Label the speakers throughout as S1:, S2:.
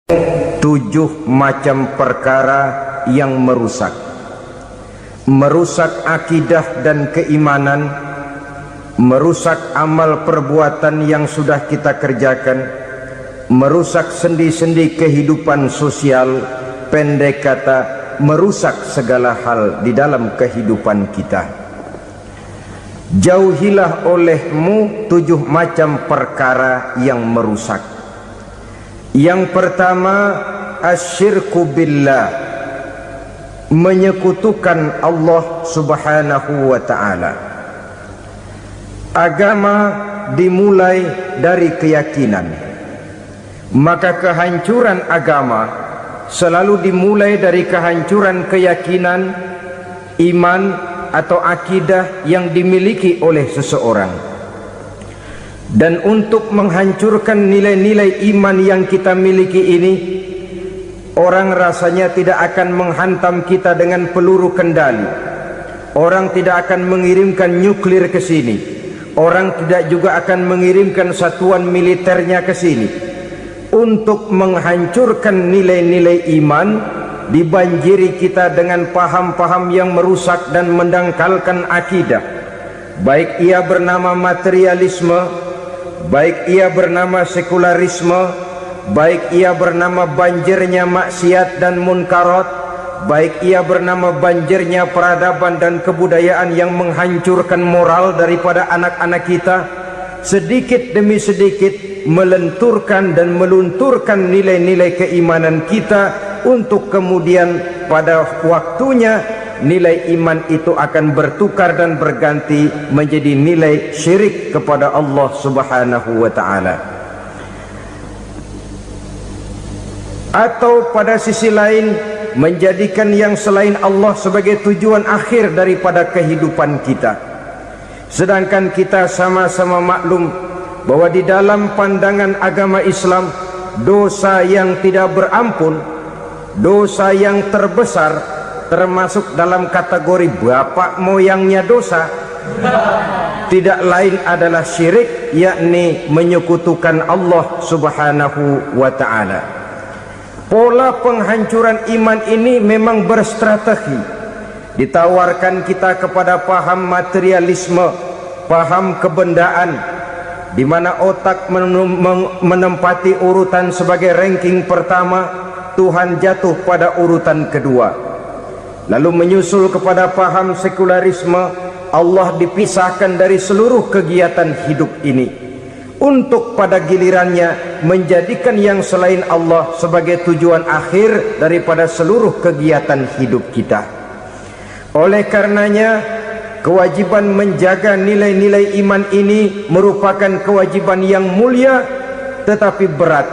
S1: 7 macam perkara yang merusak akidah dan keimanan, merusak amal perbuatan yang sudah kita kerjakan, merusak sendi-sendi kehidupan sosial, pendek kata merusak segala hal di dalam kehidupan kita. Jauhilah olehmu 7 macam perkara yang merusak. Yang pertama, asyirku billah, menyekutukan Allah subhanahu wa ta'ala. Agama dimulai dari keyakinan, maka kehancuran agama selalu dimulai dari kehancuran keyakinan, iman atau akidah yang dimiliki oleh seseorang. Dan untuk menghancurkan nilai-nilai iman yang kita miliki ini, orang rasanya tidak akan menghantam kita dengan peluru kendali, orang tidak akan mengirimkan nuklir ke sini, orang tidak juga akan mengirimkan satuan militernya ke sini. Untuk menghancurkan nilai-nilai iman, dibanjiri kita dengan paham-paham yang merusak dan mendangkalkan akidah, baik ia bernama materialisme, baik ia bernama sekularisme, baik ia bernama banjirnya maksiat dan munkarat, baik ia bernama banjirnya peradaban dan kebudayaan yang menghancurkan moral daripada anak-anak kita. Sedikit demi sedikit melenturkan dan melunturkan nilai-nilai keimanan kita, untuk kemudian pada waktunya nilai iman itu akan bertukar dan berganti menjadi nilai syirik kepada Allah subhanahu wa ta'ala. Atau pada sisi lain, menjadikan yang selain Allah sebagai tujuan akhir daripada kehidupan kita. Sedangkan kita sama-sama maklum bahwa di dalam pandangan agama Islam, dosa yang tidak berampun, dosa yang terbesar, termasuk dalam kategori bapak moyangnya dosa, tidak lain adalah syirik, yakni menyekutukan Allah subhanahu wa ta'ala. Pola penghancuran iman ini memang berstrategi. Ditawarkan kita kepada paham materialisme, paham kebendaan, di mana otak menempati urutan sebagai ranking pertama, Tuhan jatuh pada urutan kedua. Lalu menyusul kepada paham sekularisme, Allah dipisahkan dari seluruh kegiatan hidup ini, untuk pada gilirannya menjadikan yang selain Allah sebagai tujuan akhir daripada seluruh kegiatan hidup kita. Oleh karenanya, kewajiban menjaga nilai-nilai iman ini merupakan kewajiban yang mulia tetapi berat,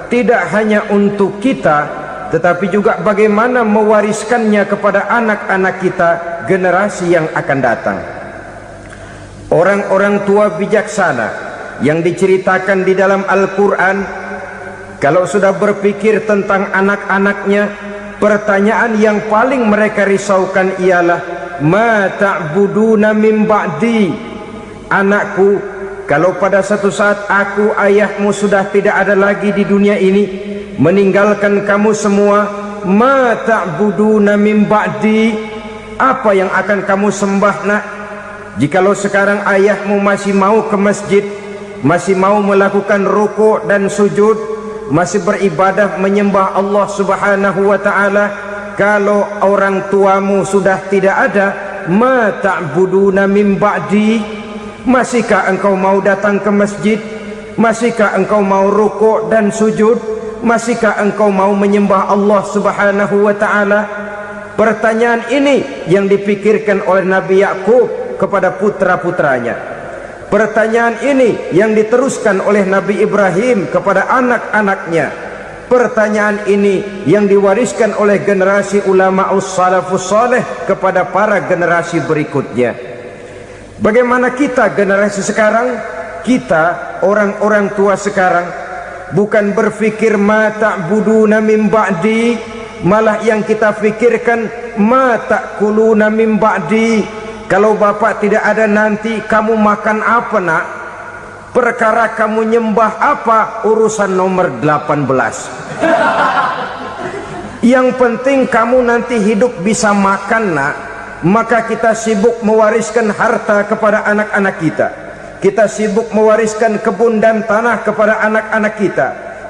S1: tidak hanya untuk kita, tetapi juga bagaimana mewariskannya kepada anak-anak kita, generasi yang akan datang. Orang-orang tua bijaksana yang diceritakan di dalam Al-Quran, kalau sudah berpikir tentang anak-anaknya, pertanyaan yang paling mereka risaukan ialah, ma ta'buduna min ba'di. Anakku, kalau pada satu saat aku, ayahmu sudah tidak ada lagi di dunia ini, meninggalkan kamu semua, ma ta'buduna min ba'di, apa yang akan kamu sembah nak? Jikalau sekarang ayahmu masih mau ke masjid, masih mau melakukan rukuk dan sujud, masih beribadah menyembah Allah subhanahu wa ta'ala, kalau orang tuamu sudah tidak ada, ma ta'buduna min ba'di, masihkah engkau mau datang ke masjid? Masihkah engkau mau rukuk dan sujud? Masihkah engkau mau menyembah Allah subhanahu wa ta'ala? Pertanyaan ini yang dipikirkan oleh Nabi Yakub kepada putra-putranya. Pertanyaan ini yang diteruskan oleh Nabi Ibrahim kepada anak-anaknya. Pertanyaan ini yang diwariskan oleh generasi ulama salafus saleh kepada para generasi berikutnya. Bagaimana kita generasi sekarang? Kita orang-orang tua sekarang bukan berfikir ma ta'buduna min ba'di, malah yang kita fikirkan ma ta'kuluna min ba'di. Kalau bapak tidak ada nanti kamu makan apa nak? Perkara kamu nyembah apa urusan nomor 18. Yang penting kamu nanti hidup bisa makan, nak. Maka kita sibuk mewariskan harta kepada anak-anak kita. Kita sibuk mewariskan kebun dan tanah kepada anak-anak kita.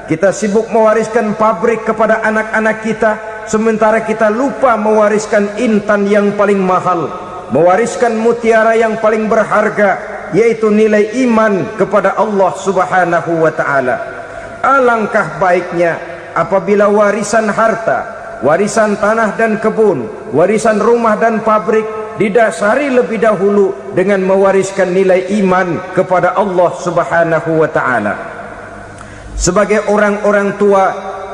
S1: Kita sibuk mewariskan pabrik kepada anak-anak kita, sementara kita lupa mewariskan intan yang paling mahal, mewariskan mutiara yang paling berharga, yaitu nilai iman kepada Allah Subhanahu wa ta'ala. Alangkah baiknya apabila warisan harta, warisan tanah dan kebun, warisan rumah dan pabrik didasari lebih dahulu dengan mewariskan nilai iman kepada Allah Subhanahu wa ta'ala. Sebagai orang-orang tua,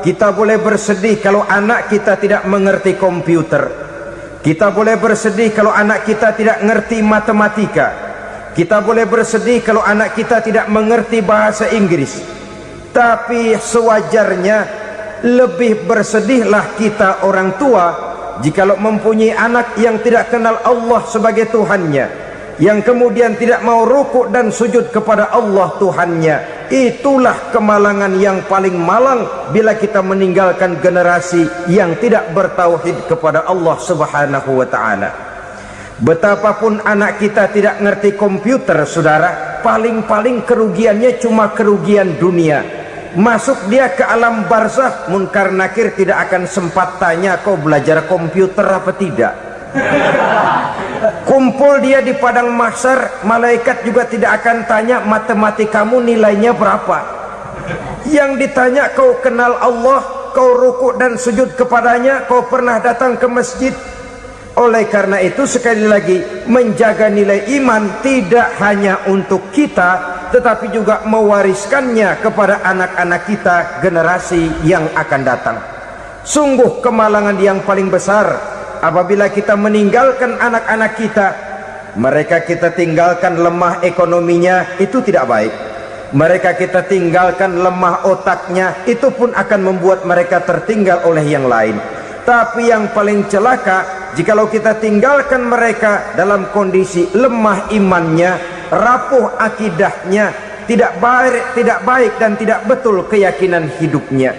S1: kita boleh bersedih kalau anak kita tidak mengerti komputer. Kita boleh bersedih kalau anak kita tidak mengerti matematika. Kita boleh bersedih kalau anak kita tidak mengerti bahasa Inggris. Tapi sewajarnya lebih bersedihlah kita orang tua jikalau mempunyai anak yang tidak kenal Allah sebagai Tuhannya, yang kemudian tidak mau rukuk dan sujud kepada Allah Tuhannya. Itulah kemalangan yang paling malang bila kita meninggalkan generasi yang tidak bertauhid kepada Allah Subhanahu wa ta'ala. Betapapun anak kita tidak ngerti komputer, saudara, paling-paling kerugiannya cuma kerugian dunia. Masuk dia ke alam barzakh, munkar nakir tidak akan sempat tanya kau belajar komputer apa tidak. Kumpul dia di padang mahsyar, malaikat juga tidak akan tanya matematikamu nilainya berapa. Yang ditanya kau kenal Allah, kau rukuk dan sujud kepadanya, kau pernah datang ke masjid. Oleh karena itu sekali lagi, menjaga nilai iman tidak hanya untuk kita, tetapi juga mewariskannya kepada anak-anak kita, generasi yang akan datang. Sungguh kemalangan yang paling besar apabila kita meninggalkan anak-anak kita. Mereka kita tinggalkan lemah ekonominya, itu tidak baik. Mereka kita tinggalkan lemah otaknya, itu pun akan membuat mereka tertinggal oleh yang lain. Tapi yang paling celaka, jikalau kita tinggalkan mereka dalam kondisi lemah imannya, rapuh akidahnya, tidak baik dan tidak betul keyakinan hidupnya.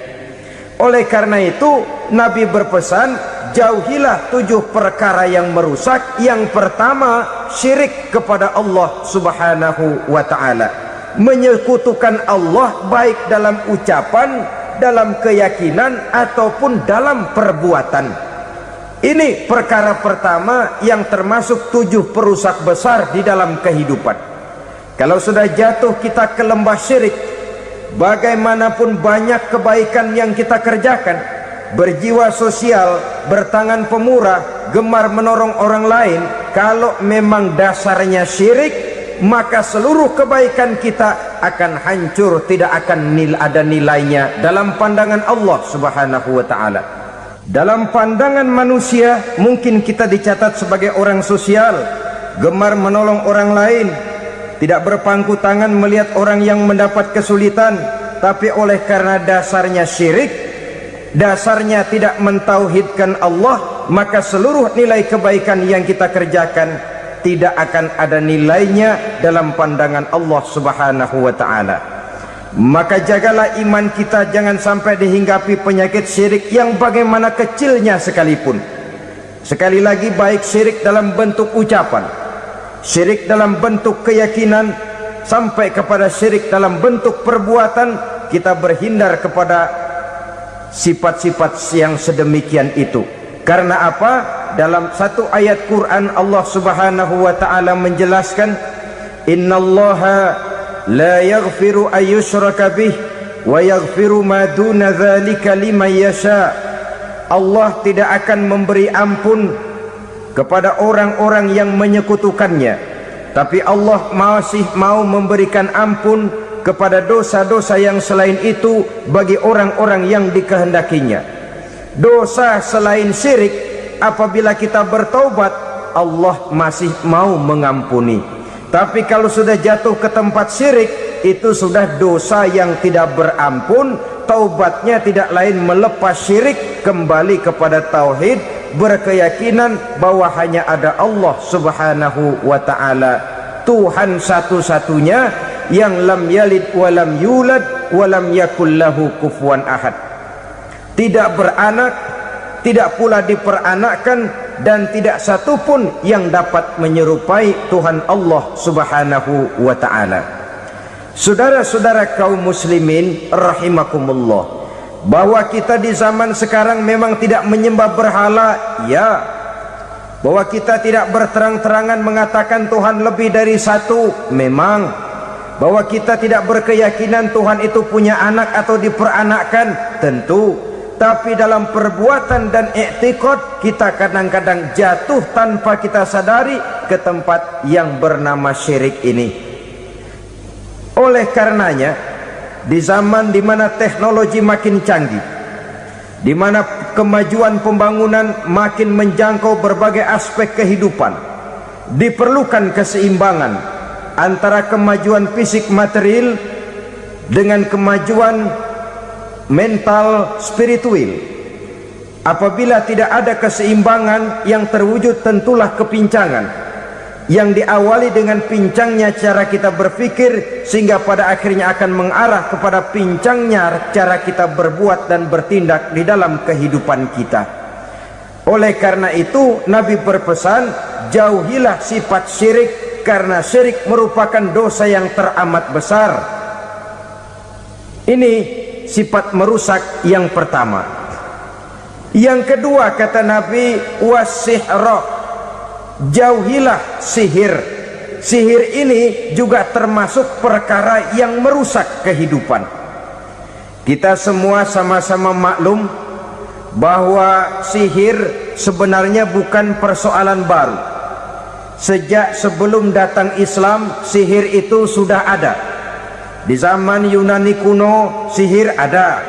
S1: Oleh karena itu Nabi berpesan, jauhilah 7 perkara yang merusak. Yang pertama, syirik kepada Allah Subhanahu wa ta'ala, menyekutukan Allah baik dalam ucapan, dalam keyakinan ataupun dalam perbuatan. Ini perkara pertama yang termasuk 7 perusak besar di dalam kehidupan. Kalau sudah jatuh kita ke lembah syirik, bagaimanapun banyak kebaikan yang kita kerjakan, berjiwa sosial, bertangan pemurah, gemar menolong orang lain, kalau memang dasarnya syirik, maka seluruh kebaikan kita akan hancur, tidak akan ada nilainya dalam pandangan Allah Subhanahu wa ta'ala. Dalam pandangan manusia mungkin kita dicatat sebagai orang sosial, gemar menolong orang lain, tidak berpangku tangan melihat orang yang mendapat kesulitan. Tapi oleh karena dasarnya syirik, dasarnya tidak mentauhidkan Allah, maka seluruh nilai kebaikan yang kita kerjakan tidak akan ada nilainya dalam pandangan Allah Subhanahu wa ta'ala. Maka jagalah iman kita, jangan sampai dihinggapi penyakit syirik yang bagaimana kecilnya sekalipun. Sekali lagi, baik syirik dalam bentuk ucapan, syirik dalam bentuk keyakinan, sampai kepada syirik dalam bentuk perbuatan, kita berhindar kepada sifat-sifat yang sedemikian itu. Karena apa? Dalam satu ayat Quran Allah Subhanahu wa ta'ala menjelaskan, innallaha la yaghfiru ayyushraka bih wa yaghfiru ma duna dzalika liman yasha. Allah tidak akan memberi ampun kepada orang-orang yang menyekutukannya, tapi Allah masih mau memberikan ampun kepada dosa-dosa yang selain itu bagi orang-orang yang dikehendakinya. Dosa selain syirik, apabila kita bertaubat, Allah masih mau mengampuni. Tapi kalau sudah jatuh ke tempat syirik, itu sudah dosa yang tidak berampun. Taubatnya tidak lain melepas syirik, kembali kepada tauhid, berkeyakinan bahwa hanya ada Allah Subhanahu wa ta'ala, Tuhan satu-satunya yang lam yalid wa lam yulad wa lam yakul lahu kufuwan ahad. Tidak beranak, tidak pula diperanakkan, dan tidak satupun yang dapat menyerupai Tuhan Allah Subhanahu wa ta'ala. Saudara-saudara kaum muslimin rahimakumullah, bahwa kita di zaman sekarang memang tidak menyembah berhala, ya. Bahwa kita tidak berterang-terangan mengatakan Tuhan lebih dari satu, memang. Bahwa kita tidak berkeyakinan Tuhan itu punya anak atau diperanakkan, tentu. Tapi dalam perbuatan dan i'tiqad kita kadang-kadang jatuh tanpa kita sadari ke tempat yang bernama syirik ini. Oleh karenanya, di zaman di mana teknologi makin canggih, di mana kemajuan pembangunan makin menjangkau berbagai aspek kehidupan, diperlukan keseimbangan antara kemajuan fisik material dengan kemajuan mental spiritual. Apabila tidak ada keseimbangan, yang terwujud tentulah kepincangan, yang diawali dengan pincangnya cara kita berpikir, sehingga pada akhirnya akan mengarah kepada pincangnya cara kita berbuat dan bertindak di dalam kehidupan kita. Oleh karena itu Nabi berpesan, jauhilah sifat syirik, karena syirik merupakan dosa yang teramat besar. Ini sifat merusak yang pertama. Yang kedua, kata Nabi, wasihra, jauhilah sihir. Sihir ini juga termasuk perkara yang merusak kehidupan. Kita semua sama-sama maklum bahwa sihir sebenarnya bukan persoalan baru. Sejak sebelum datang Islam, sihir itu sudah ada. Di zaman Yunani kuno sihir ada,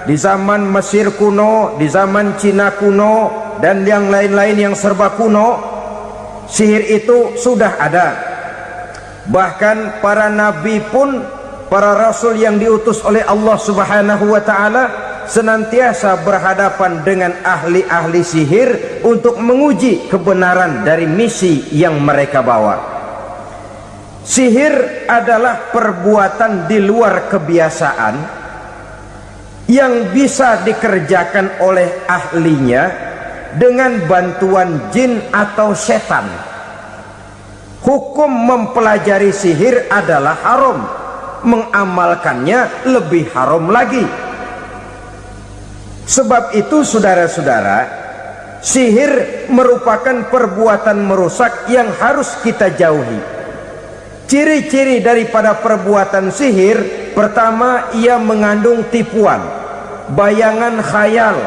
S1: di zaman Mesir kuno, di zaman Cina kuno, dan yang lain-lain yang serba kuno, sihir itu sudah ada. Bahkan para nabi pun, para rasul yang diutus oleh Allah Subhanahu wa ta'ala, senantiasa berhadapan dengan ahli-ahli sihir untuk menguji kebenaran dari misi yang mereka bawa. Sihir adalah perbuatan di luar kebiasaan yang bisa dikerjakan oleh ahlinya dengan bantuan jin atau setan. Hukum mempelajari sihir adalah haram, mengamalkannya lebih haram lagi. Sebab itu saudara-saudara, sihir merupakan perbuatan merusak yang harus kita jauhi. Ciri-ciri daripada perbuatan sihir, pertama, ia mengandung tipuan, bayangan khayal.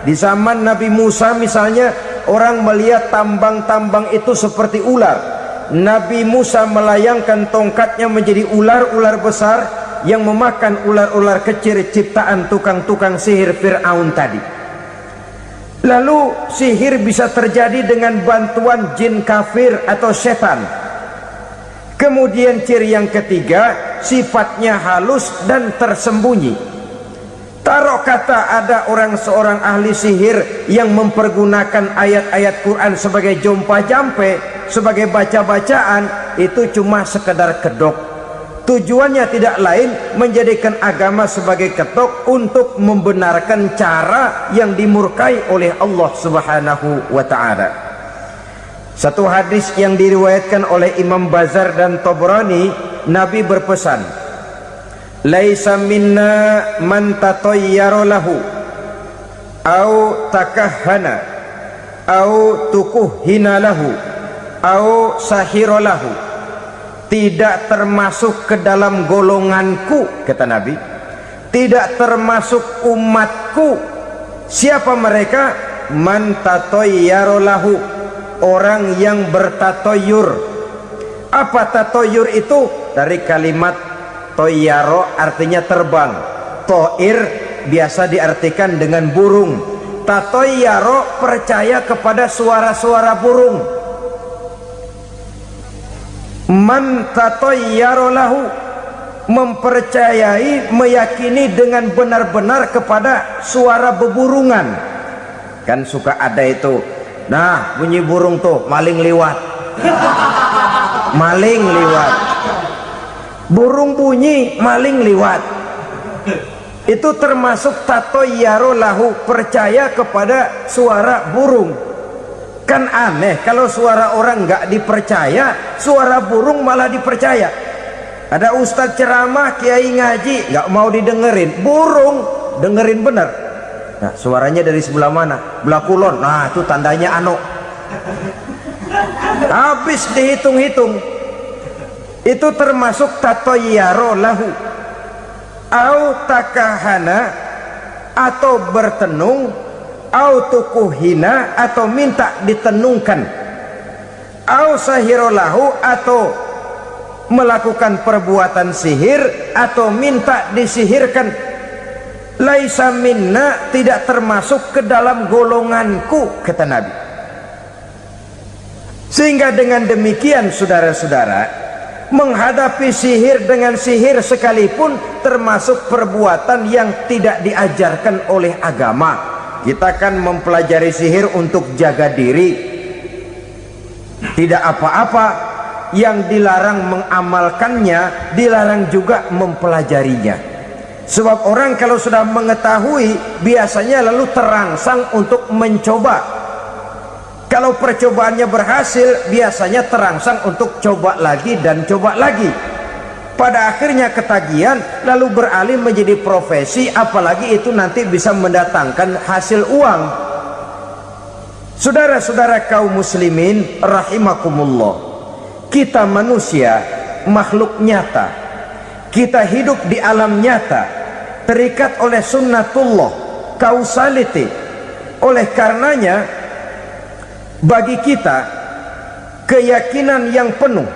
S1: Di zaman Nabi Musa misalnya, orang melihat tambang-tambang itu seperti ular. Nabi Musa melayangkan tongkatnya menjadi ular-ular besar yang memakan ular-ular kecil ciptaan tukang-tukang sihir Fir'aun tadi. Lalu sihir bisa terjadi dengan bantuan jin kafir atau setan. Kemudian ciri yang ketiga, sifatnya halus dan tersembunyi. Taruh kata ada seorang ahli sihir yang mempergunakan ayat-ayat Quran sebagai jompa-jampe, sebagai baca-bacaan, itu cuma sekedar kedok. Tujuannya tidak lain menjadikan agama sebagai ketok untuk membenarkan cara yang dimurkai oleh Allah Subhanahu wa ta'ala. Satu hadis yang diriwayatkan oleh Imam Bazar dan Tabrani, Nabi berpesan, laisa minna man tatayyara lahu au takahhana au tukuhhina lahu au sahira lahu. Tidak termasuk ke dalam golonganku, kata Nabi, tidak termasuk umatku. Siapa mereka? Man tatayyara lahu, orang yang bertatoyur. Apa tatoyur itu? Dari kalimat toyaro, artinya terbang. Toir biasa diartikan dengan burung. Tatoyaro percaya kepada suara-suara burung. Man tatoyaro lahu, mempercayai, meyakini dengan benar-benar kepada suara beburungan. Kan suka ada itu, nah bunyi burung tuh, maling liwat. Maling liwat. burung bunyi maling liwat. Itu termasuk tatoyaro lahu, percaya kepada suara burung. Kan aneh kalau suara orang nggak dipercaya, suara burung malah dipercaya. Ada ustadz ceramah, kiai ngaji, nggak mau didengerin, burung dengerin bener. Nah, suaranya dari sebelah mana? Belah kulon. Nah, itu tandanya ano. Habis dihitung-hitung. Itu termasuk tatoyaro lahu. Au takahana, atau bertenung, au tukuhina, atau minta ditenungkan, au sahiro lahu, atau melakukan perbuatan sihir, atau minta disihirkan. Laisa minna, tidak termasuk ke dalam golonganku, kata Nabi. Sehingga dengan demikian saudara-saudara, menghadapi sihir dengan sihir sekalipun termasuk perbuatan yang tidak diajarkan oleh agama. Kita kan mempelajari sihir untuk jaga diri, tidak apa-apa. Yang dilarang mengamalkannya, dilarang juga mempelajarinya. Sebab orang kalau sudah mengetahui, biasanya lalu terangsang untuk mencoba. Kalau percobaannya berhasil, biasanya terangsang untuk coba lagi dan coba lagi. Pada akhirnya ketagihan, lalu beralih menjadi profesi, apalagi itu nanti bisa mendatangkan hasil uang. Saudara-saudara kaum muslimin rahimakumullah, kita manusia makhluk nyata, kita hidup di alam nyata, terikat oleh sunnatullah, causality. Oleh karenanya bagi kita keyakinan yang penuh,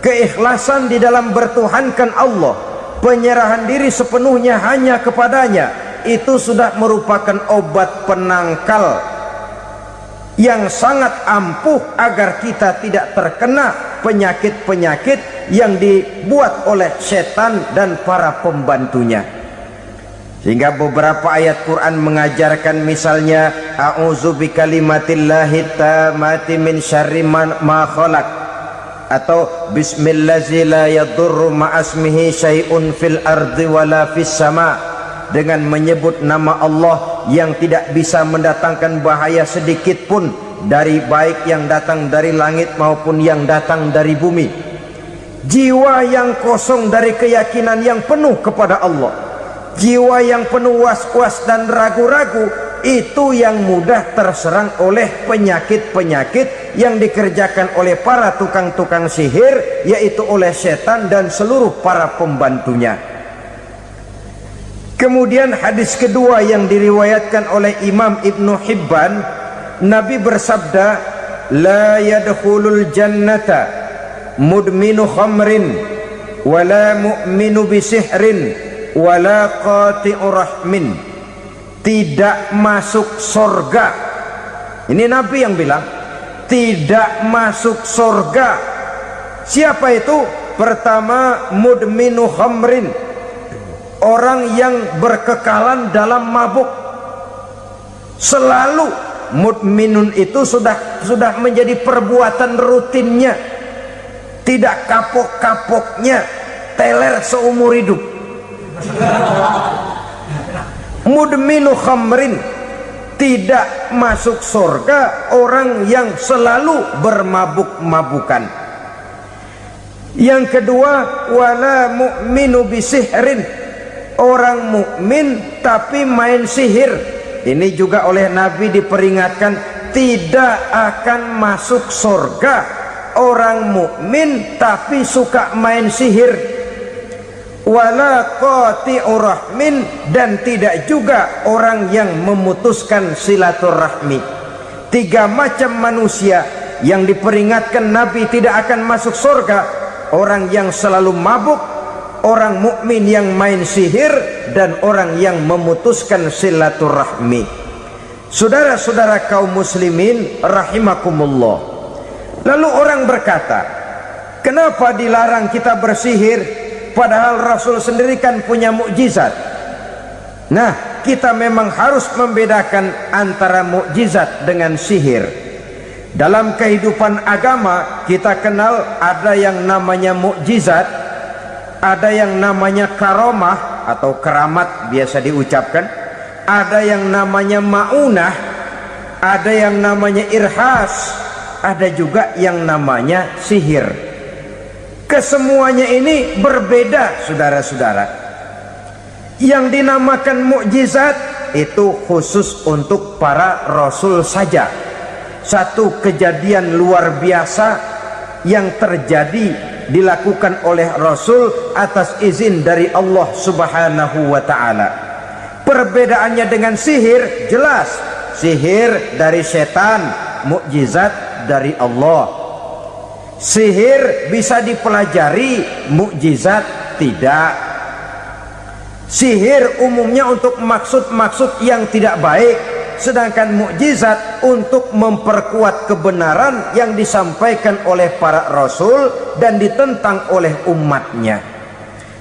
S1: keikhlasan di dalam bertuhankan Allah, penyerahan diri sepenuhnya hanya kepadanya, itu sudah merupakan obat penangkal yang sangat ampuh agar kita tidak terkena penyakit-penyakit yang dibuat oleh setan dan para pembantunya. Sehingga beberapa ayat Quran mengajarkan, misalnya a'udzu bikalimatillahi tammati min syarri ma khalaq, atau bismillazi la yadurru ma'asmihi syai'un fil ardi wala fis sama, dengan menyebut nama Allah yang tidak bisa mendatangkan bahaya sedikit pun, dari baik yang datang dari langit maupun yang datang dari bumi. Jiwa yang kosong dari keyakinan yang penuh kepada Allah, jiwa yang penuh was-was dan ragu-ragu, itu yang mudah terserang oleh penyakit-penyakit yang dikerjakan oleh para tukang-tukang sihir, yaitu oleh setan dan seluruh para pembantunya. Kemudian hadis kedua yang diriwayatkan oleh Imam Ibnu Hibban, Nabi bersabda, la yadkhulul jannata mudminu khamrin wala mu'minu bisihrin wala qati'u rahmin. Tidak masuk surga. Ini Nabi yang bilang, tidak masuk surga. Siapa itu? Pertama, mudminu khamrin, orang yang berkekalan dalam mabuk. Selalu mudminun itu sudah menjadi perbuatan rutinnya, tidak kapok-kapoknya, teler seumur hidup. Mudminu khamrin, tidak masuk surga orang yang selalu bermabuk-mabukan. Yang kedua, wala mu'minu bisihrin, orang mukmin tapi main sihir. Ini juga oleh Nabi diperingatkan, tidak akan masuk surga orang mukmin tapi suka main sihir. Wala qati'u rahmin, dan tidak juga orang yang memutuskan silaturahmi. Tiga macam manusia yang diperingatkan Nabi tidak akan masuk surga: orang yang selalu mabuk, orang mukmin yang main sihir, dan orang yang memutuskan silaturahmi. Saudara-saudara kaum muslimin rahimakumullah, lalu orang berkata, kenapa dilarang kita bersihir? Padahal Rasul sendiri kan punya mukjizat. Nah, kita memang harus membedakan antara mukjizat dengan sihir. Dalam kehidupan agama kita kenal ada yang namanya mukjizat, Ada yang namanya karomah atau keramat biasa diucapkan, ada yang namanya maunah, ada yang namanya irhas, ada juga yang namanya sihir. Kesemuanya ini berbeda, saudara-saudara. Yang dinamakan mukjizat itu khusus untuk para rasul saja. Satu kejadian luar biasa yang terjadi dilakukan oleh Rasul atas izin dari Allah Subhanahu wa ta'ala. Perbedaannya dengan sihir jelas. Sihir dari setan, mukjizat dari Allah. Sihir bisa dipelajari, mukjizat tidak. Sihir umumnya untuk maksud-maksud yang tidak baik, sedangkan mukjizat untuk memperkuat kebenaran yang disampaikan oleh para rasul dan ditentang oleh umatnya.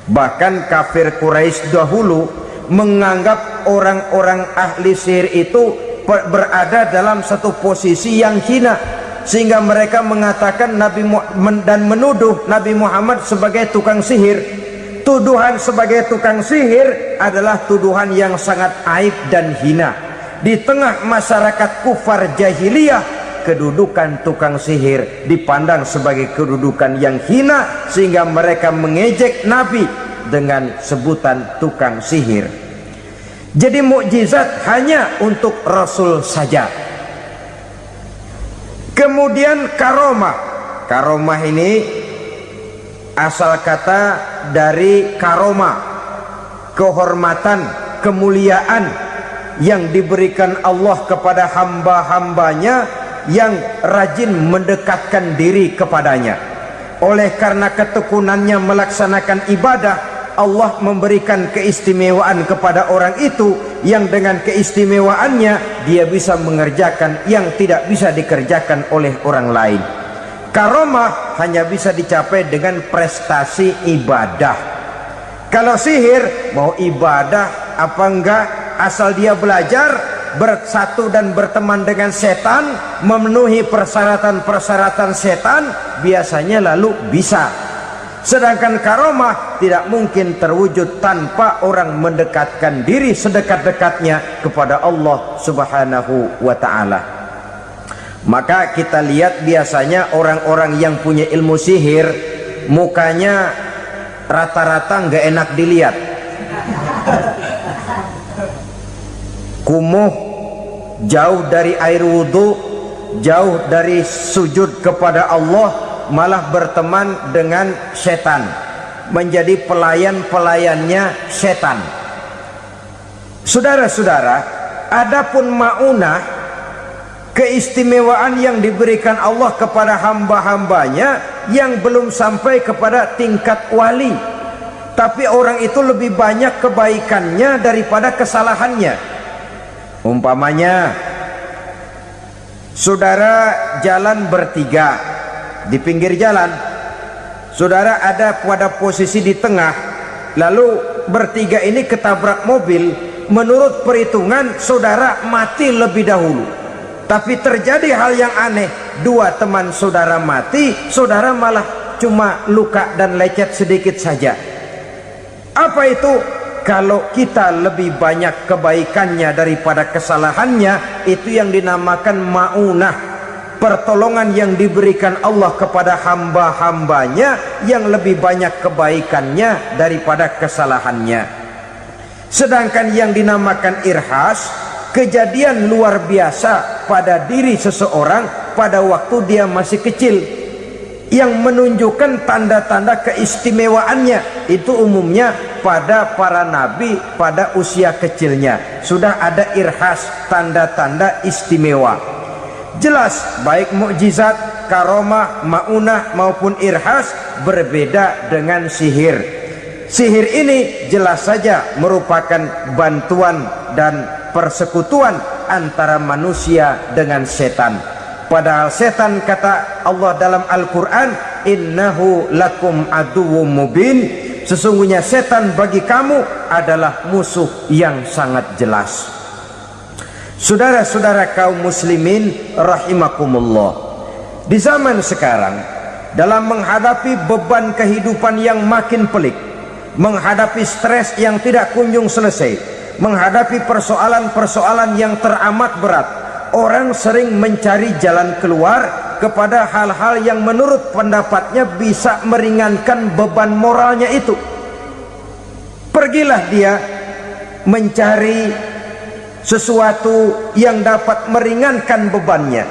S1: Bahkan kafir Quraisy dahulu menganggap orang-orang ahli sihir itu berada dalam satu posisi yang hina, sehingga mereka mengatakan Nabi Muhammad dan menuduh Nabi Muhammad sebagai tukang sihir. Tuduhan sebagai tukang sihir adalah tuduhan yang sangat aib dan hina. Di tengah masyarakat kufar jahiliyah, kedudukan tukang sihir dipandang sebagai kedudukan yang hina, sehingga mereka mengejek Nabi dengan sebutan tukang sihir. Jadi mukjizat hanya untuk Rasul saja. Kemudian karomah. Karomah ini asal kata dari karoma, kehormatan, kemuliaan yang diberikan Allah kepada hamba-hambanya yang rajin mendekatkan diri kepadanya. Oleh karena ketekunannya melaksanakan ibadah, Allah memberikan keistimewaan kepada orang itu, yang dengan keistimewaannya dia bisa mengerjakan yang tidak bisa dikerjakan oleh orang lain. Karomah hanya bisa dicapai dengan prestasi ibadah. Kalau sihir mau ibadah apa enggak, asal dia belajar, bersatu dan berteman dengan setan, memenuhi persyaratan-persyaratan setan, biasanya lalu bisa. Sedangkan karomah tidak mungkin terwujud tanpa orang mendekatkan diri sedekat-dekatnya kepada Allah Subhanahu wa ta'ala. Maka kita lihat biasanya orang-orang yang punya ilmu sihir, mukanya rata-rata nggak enak dilihat. Kumuh, jauh dari air wudhu, jauh dari sujud kepada Allah, malah berteman dengan setan, menjadi pelayan-pelayannya setan. Saudara-saudara, adapun maunah, keistimewaan yang diberikan Allah kepada hamba-hambanya yang belum sampai kepada tingkat wali, tapi orang itu lebih banyak kebaikannya daripada kesalahannya. Umpamanya, saudara jalan bertiga di pinggir jalan, saudara ada pada posisi di tengah, lalu bertiga ini ketabrak mobil. Menurut perhitungan saudara mati lebih dahulu, tapi terjadi hal yang aneh, dua teman saudara mati, saudara malah cuma luka dan lecet sedikit saja. Apa itu? Kalau kita lebih banyak kebaikannya daripada kesalahannya, itu yang dinamakan maunah, pertolongan yang diberikan Allah kepada hamba-hambanya yang lebih banyak kebaikannya daripada kesalahannya. Sedangkan yang dinamakan irhas, kejadian luar biasa pada diri seseorang pada waktu dia masih kecil, yang menunjukkan tanda-tanda keistimewaannya. Itu umumnya pada para nabi pada usia kecilnya sudah ada irhas, tanda-tanda istimewa. Jelas baik mukjizat, karomah, maunah maupun irhas berbeda dengan sihir. Sihir ini jelas saja merupakan bantuan dan persekutuan antara manusia dengan setan. Padahal setan, kata Allah dalam Al-Quran, innahu lakum aduwwum mubin, sesungguhnya setan bagi kamu adalah musuh yang sangat jelas. Saudara-saudara kaum muslimin rahimakumullah, di zaman sekarang dalam menghadapi beban kehidupan yang makin pelik, menghadapi stres yang tidak kunjung selesai, menghadapi persoalan-persoalan yang teramat berat, orang sering mencari jalan keluar kepada hal-hal yang menurut pendapatnya bisa meringankan beban moralnya itu. Pergilah dia mencari sesuatu yang dapat meringankan bebannya.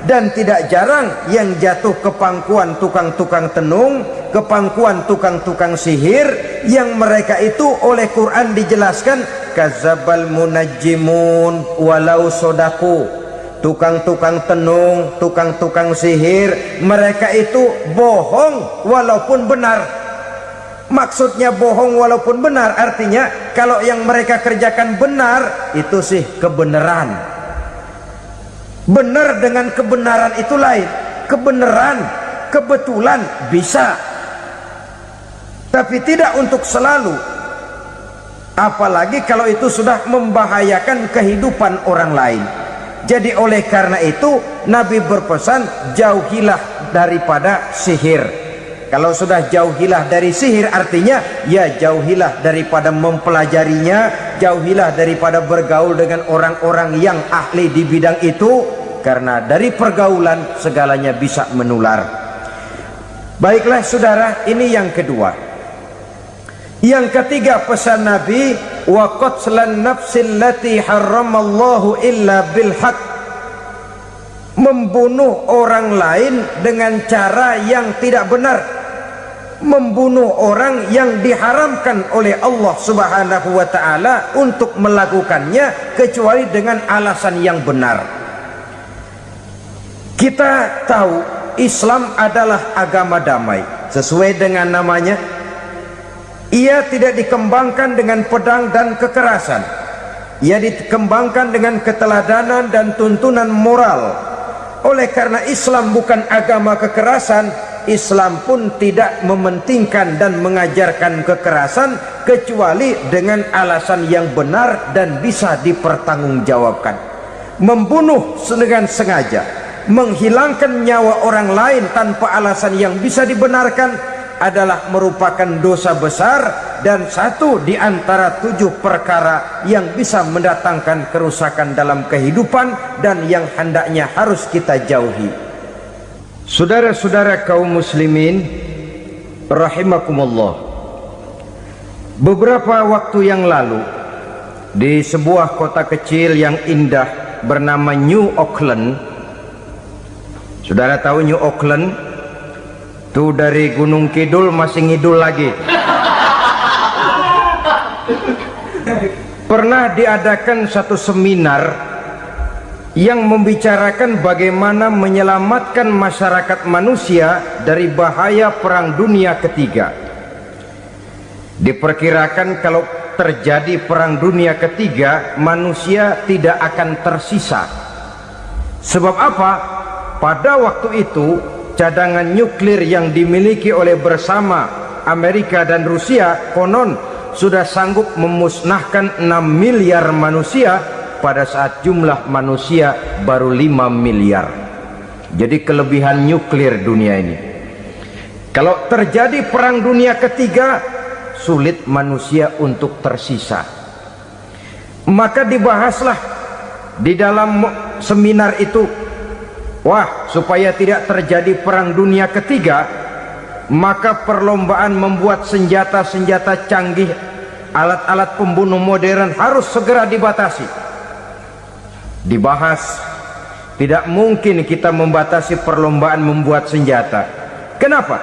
S1: Dan tidak jarang yang jatuh ke pangkuan tukang-tukang tenung, ke pangkuan tukang-tukang sihir, yang mereka itu oleh Quran dijelaskan kadzabal munajjimun walau sodaku. Tukang-tukang tenung, tukang-tukang sihir, mereka itu bohong walaupun benar. Maksudnya bohong walaupun benar artinya kalau yang mereka kerjakan benar, itu sih kebenaran. Benar dengan kebenaran itu lain. Kebenaran, kebetulan bisa, tapi tidak untuk selalu. Apalagi kalau itu sudah membahayakan kehidupan orang lain. Jadi oleh karena itu Nabi berpesan, jauhilah daripada sihir. Kalau sudah jauhilah dari sihir artinya ya jauhilah daripada mempelajarinya, jauhilah daripada bergaul dengan orang-orang yang ahli di bidang itu, karena dari pergaulan segalanya bisa menular. Baiklah saudara, ini yang kedua. Yang ketiga pesan Nabi, wa qatlan nafsil lati harramallahu illa bil haq. Membunuh orang lain dengan cara yang tidak benar, membunuh orang yang diharamkan oleh Allah Subhanahu wa taala untuk melakukannya kecuali dengan alasan yang benar. Kita tahu Islam adalah agama damai sesuai dengan namanya. Ia tidak dikembangkan dengan pedang dan kekerasan. Ia dikembangkan dengan keteladanan dan tuntunan moral. Oleh karena Islam bukan agama kekerasan, Islam pun tidak mementingkan dan mengajarkan kekerasan kecuali dengan alasan yang benar dan bisa dipertanggungjawabkan. Membunuh dengan sengaja, menghilangkan nyawa orang lain tanpa alasan yang bisa dibenarkan adalah merupakan dosa besar dan satu di antara 7 perkara yang bisa mendatangkan kerusakan dalam kehidupan dan yang hendaknya harus kita jauhi. Saudara-saudara kaum muslimin rahimakumullah, beberapa waktu yang lalu di sebuah kota kecil yang indah bernama New Auckland. Saudara tahu New Auckland? Itu dari Gunung Kidul masih ngidul lagi. Pernah diadakan satu seminar yang membicarakan bagaimana menyelamatkan masyarakat manusia dari bahaya Perang Dunia Ketiga. Diperkirakan kalau terjadi Perang Dunia Ketiga, manusia tidak akan tersisa. Sebab apa? Pada waktu itu cadangan nuklir yang dimiliki oleh bersama Amerika dan Rusia konon sudah sanggup memusnahkan 6 miliar manusia pada saat jumlah manusia baru 5 miliar. Jadi kelebihan nuklir dunia ini. Kalau terjadi Perang Dunia Ketiga, sulit manusia untuk tersisa. Maka dibahaslah di dalam seminar itu, wah, supaya tidak terjadi Perang Dunia Ketiga, maka perlombaan membuat senjata-senjata canggih, alat-alat pembunuh modern harus segera dibatasi. Dibahas, tidak mungkin kita membatasi perlombaan membuat senjata. Kenapa?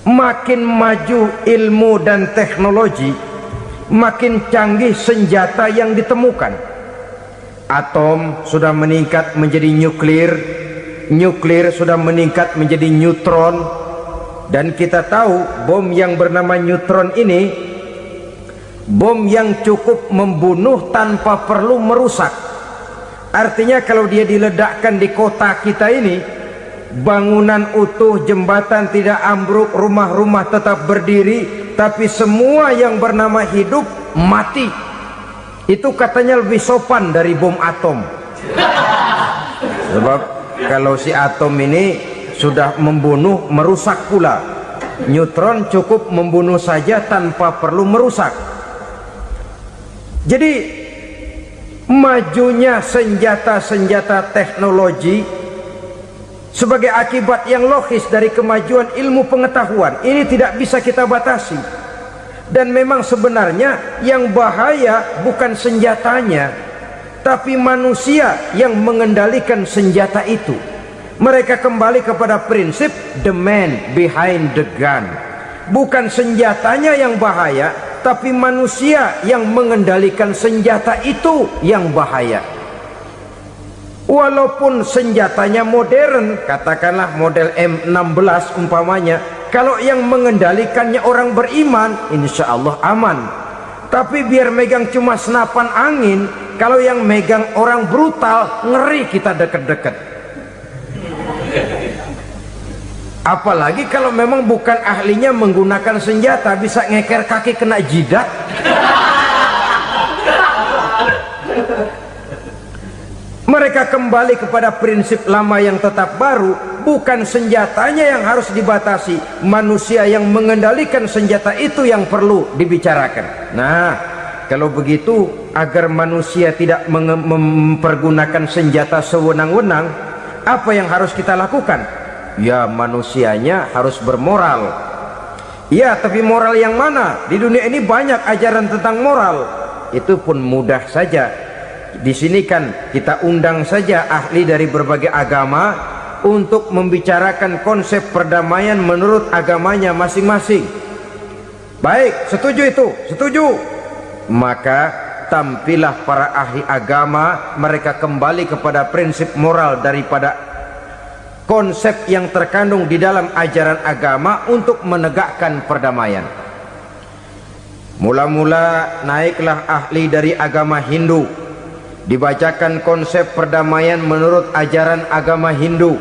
S1: Makin maju ilmu dan teknologi, makin canggih senjata yang ditemukan. Atom sudah meningkat menjadi nuklir, nuklir sudah meningkat menjadi neutron, dan kita tahu bom yang bernama neutron ini bom yang cukup membunuh tanpa perlu merusak. Artinya kalau dia diledakkan di kota kita ini, bangunan utuh, jembatan tidak ambruk, rumah-rumah tetap berdiri, tapi semua yang bernama hidup mati. Itu katanya lebih sopan dari bom atom. Sebab kalau si atom ini sudah membunuh, merusak pula. Neutron cukup membunuh saja tanpa perlu merusak. Jadi majunya senjata-senjata teknologi sebagai akibat yang logis dari kemajuan ilmu pengetahuan ini tidak bisa kita batasi. Dan memang sebenarnya yang bahaya bukan senjatanya, tapi manusia yang mengendalikan senjata itu. Mereka kembali kepada prinsip the man behind the gun. Bukan senjatanya yang bahaya, tapi manusia yang mengendalikan senjata itu yang bahaya. Walaupun senjatanya modern, katakanlah model M16 umpamanya, kalau yang mengendalikannya orang beriman, insya Allah aman. Tapi biar megang cuma senapan angin, kalau yang megang orang brutal, ngeri kita deket-deket. Apalagi kalau memang bukan ahlinya menggunakan senjata, bisa ngeker kaki kena jidat. Mereka kembali kepada prinsip lama yang tetap baru. Bukan senjatanya yang harus dibatasi, manusia yang mengendalikan senjata itu yang perlu dibicarakan. Nah, kalau begitu, agar manusia tidak mempergunakan senjata sewenang-wenang, apa yang harus kita lakukan? Ya, manusianya harus bermoral. Ya, tapi moral yang mana? Di dunia ini banyak ajaran tentang moral. Itu pun mudah saja. Di sini kan kita undang saja ahli dari berbagai agama untuk membicarakan konsep perdamaian menurut agamanya masing-masing. Baik, setuju itu? Setuju. Maka tampillah para ahli agama, mereka kembali kepada prinsip moral daripada konsep yang terkandung di dalam ajaran agama untuk menegakkan perdamaian. Mula-mula naiklah ahli dari agama Hindu, dibacakan konsep perdamaian menurut ajaran agama Hindu,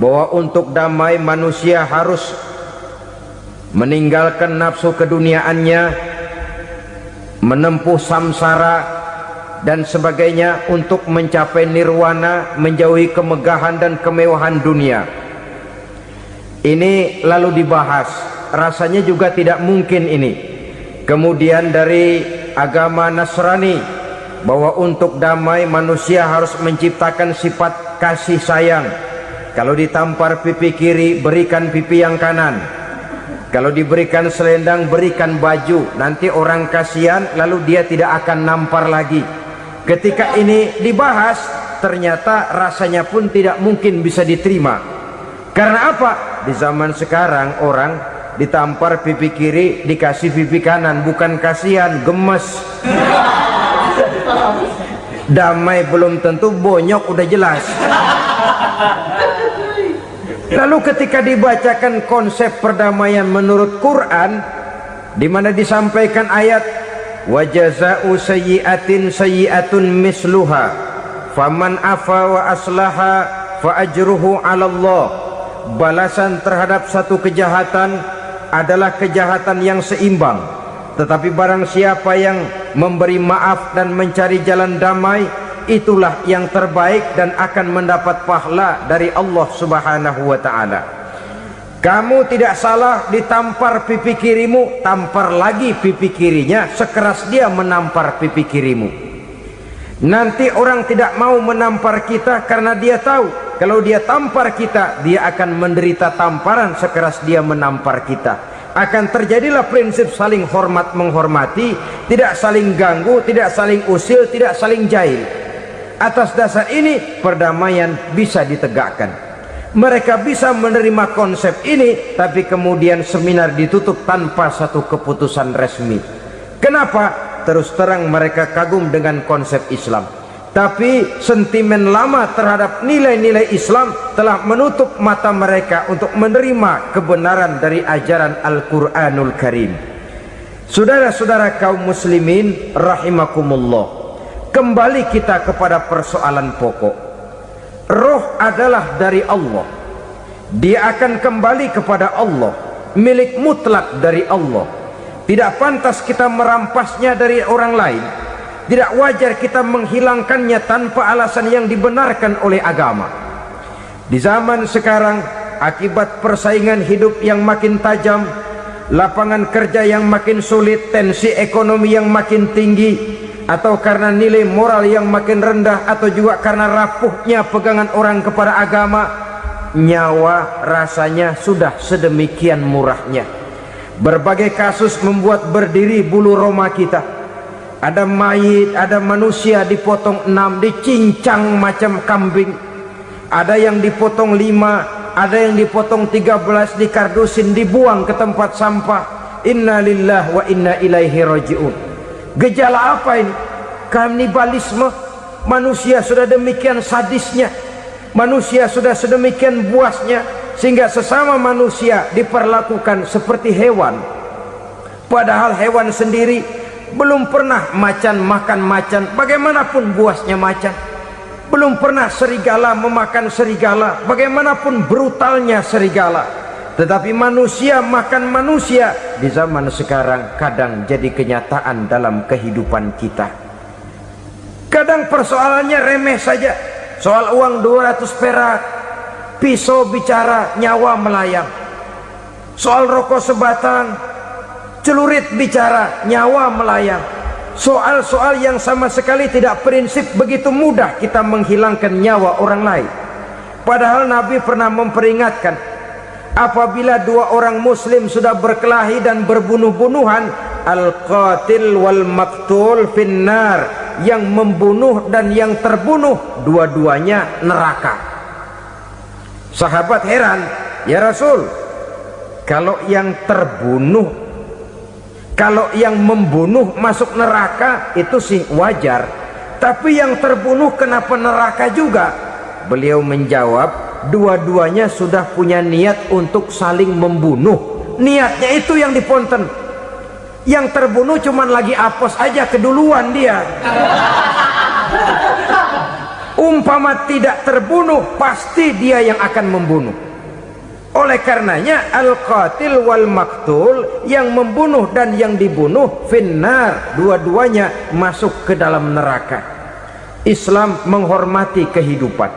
S1: bahwa untuk damai manusia harus meninggalkan nafsu keduniaannya, menempuh samsara dan sebagainya untuk mencapai nirwana, menjauhi kemegahan dan kemewahan dunia. Ini lalu dibahas, rasanya juga tidak mungkin ini. Kemudian dari agama Nasrani, bahwa untuk damai manusia harus menciptakan sifat kasih sayang. Kalau ditampar pipi kiri, berikan pipi yang kanan. Kalau diberikan selendang, berikan baju. Nanti orang kasihan, lalu dia tidak akan nampar lagi. Ketika ini dibahas, ternyata rasanya pun tidak mungkin bisa diterima. Karena apa? Di zaman sekarang orang ditampar pipi kiri, dikasih pipi kanan. Bukan kasihan, gemes. Damai belum tentu, bonyok udah jelas. Lalu ketika dibacakan konsep perdamaian menurut Quran, di mana disampaikan ayat wa jazaa'u sayyi'atin sayyi'atun misluha faman afa wa aslaha fa ajruhu 'ala Allah. Balasan terhadap satu kejahatan adalah kejahatan yang seimbang, tetapi barang siapa yang memberi maaf dan mencari jalan damai, itulah yang terbaik dan akan mendapat pahala dari Allah Subhanahu wa ta'ala. Kamu tidak salah ditampar pipi kirimu, tampar lagi pipi kirinya sekeras dia menampar pipi kirimu. Nanti orang tidak mau menampar kita karena dia tahu kalau dia tampar kita, dia akan menderita tamparan sekeras dia menampar kita. Akan terjadilah prinsip saling hormat menghormati, tidak saling ganggu, tidak saling usil, tidak saling jahil. Atas dasar ini perdamaian bisa ditegakkan. Mereka bisa menerima konsep ini, tapi kemudian seminar ditutup tanpa satu keputusan resmi. Kenapa? Terus terang mereka kagum dengan konsep Islam, tapi sentimen lama terhadap nilai-nilai Islam telah menutup mata mereka untuk menerima kebenaran dari ajaran Al-Quranul Karim. Saudara-saudara kaum muslimin rahimakumullah, kembali kita kepada persoalan pokok. Roh adalah dari Allah, dia akan kembali kepada Allah, milik mutlak dari Allah. Tidak pantas kita merampasnya dari orang lain. Tidak wajar kita menghilangkannya tanpa alasan yang dibenarkan oleh agama. Di zaman sekarang akibat persaingan hidup yang makin tajam, lapangan kerja yang makin sulit, tensi ekonomi yang makin tinggi, atau karena nilai moral yang makin rendah, atau juga karena rapuhnya pegangan orang kepada agama, nyawa rasanya sudah sedemikian murahnya. Berbagai kasus membuat berdiri bulu roma kita. Ada mayit, ada manusia dipotong 6, dicincang macam kambing. Ada yang dipotong 5, ada yang dipotong 13, dikardusin, dibuang ke tempat sampah. Inna lillahi wa inna ilaihi raji'un. Gejala apa ini? Kanibalisme. Manusia sudah demikian sadisnya, manusia sudah sedemikian buasnya, sehingga sesama manusia diperlakukan seperti hewan. Padahal hewan sendiri belum pernah macan makan macan, bagaimanapun buasnya macan. Belum pernah serigala memakan serigala, bagaimanapun brutalnya serigala. Tetapi manusia makan manusia di zaman sekarang kadang jadi kenyataan dalam kehidupan kita. Kadang persoalannya remeh saja, soal uang 200 perak, pisau bicara, nyawa melayang. Soal rokok sebatang, celurit bicara, nyawa melayang. Soal-soal yang sama sekali tidak prinsip, begitu mudah kita menghilangkan nyawa orang lain. Padahal Nabi pernah memperingatkan, apabila dua orang muslim sudah berkelahi dan berbunuh-bunuhan, al-qatil wal maktul finnar, yang membunuh dan yang terbunuh dua-duanya neraka. Sahabat heran, ya Rasul, kalau yang terbunuh, kalau yang membunuh masuk neraka itu sih wajar, tapi yang terbunuh kenapa neraka juga? Beliau menjawab, dua-duanya sudah punya niat untuk saling membunuh. Niatnya itu yang diponten. Yang terbunuh cuman lagi apos aja, keduluan dia. Umpama tidak terbunuh, pasti dia yang akan membunuh. Oleh karenanya al-qatil wal maktul, yang membunuh dan yang dibunuh finnar, dua-duanya masuk ke dalam neraka. Islam menghormati kehidupan,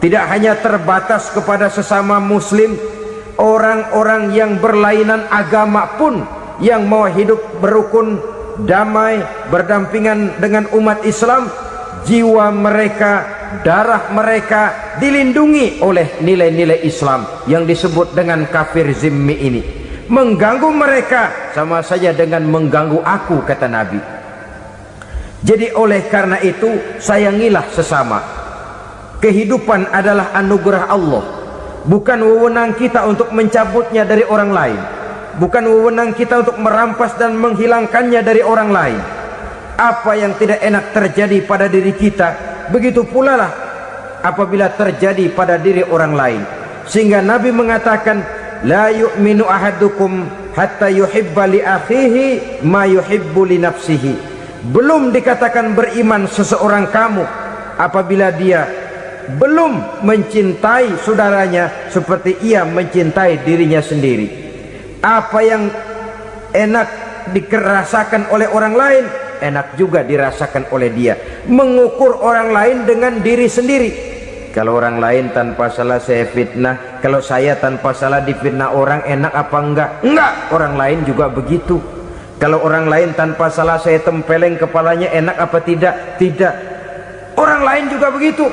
S1: tidak hanya terbatas kepada sesama muslim, orang-orang yang berlainan agama pun yang mau hidup berukun, damai, berdampingan dengan umat Islam, jiwa mereka, darah mereka dilindungi oleh nilai-nilai Islam yang disebut dengan kafir zimmi ini. Mengganggu mereka sama saja dengan mengganggu aku, kata Nabi. Jadi oleh karena itu, sayangilah sesama. Kehidupan adalah anugerah Allah, bukan wewenang kita untuk mencabutnya dari orang lain, bukan wewenang kita untuk merampas dan menghilangkannya dari orang lain. Apa yang tidak enak terjadi pada diri kita, begitu pula lah apabila terjadi pada diri orang lain. Sehingga Nabi mengatakan, la yu'minu ahadukum hatta yuhibba li akhihi ma yuhibbu li nafsihi. Belum dikatakan beriman seseorang kamu apabila dia belum mencintai saudaranya seperti ia mencintai dirinya sendiri. Apa yang enak dirasakan oleh orang lain, enak juga dirasakan oleh dia. Mengukur orang lain dengan diri sendiri. Kalau orang lain tanpa salah saya fitnah, kalau saya tanpa salah difitnah orang, enak apa enggak? Enggak, orang lain juga begitu. Kalau orang lain tanpa salah saya tempeleng kepalanya, enak apa tidak? Tidak. Orang lain juga begitu.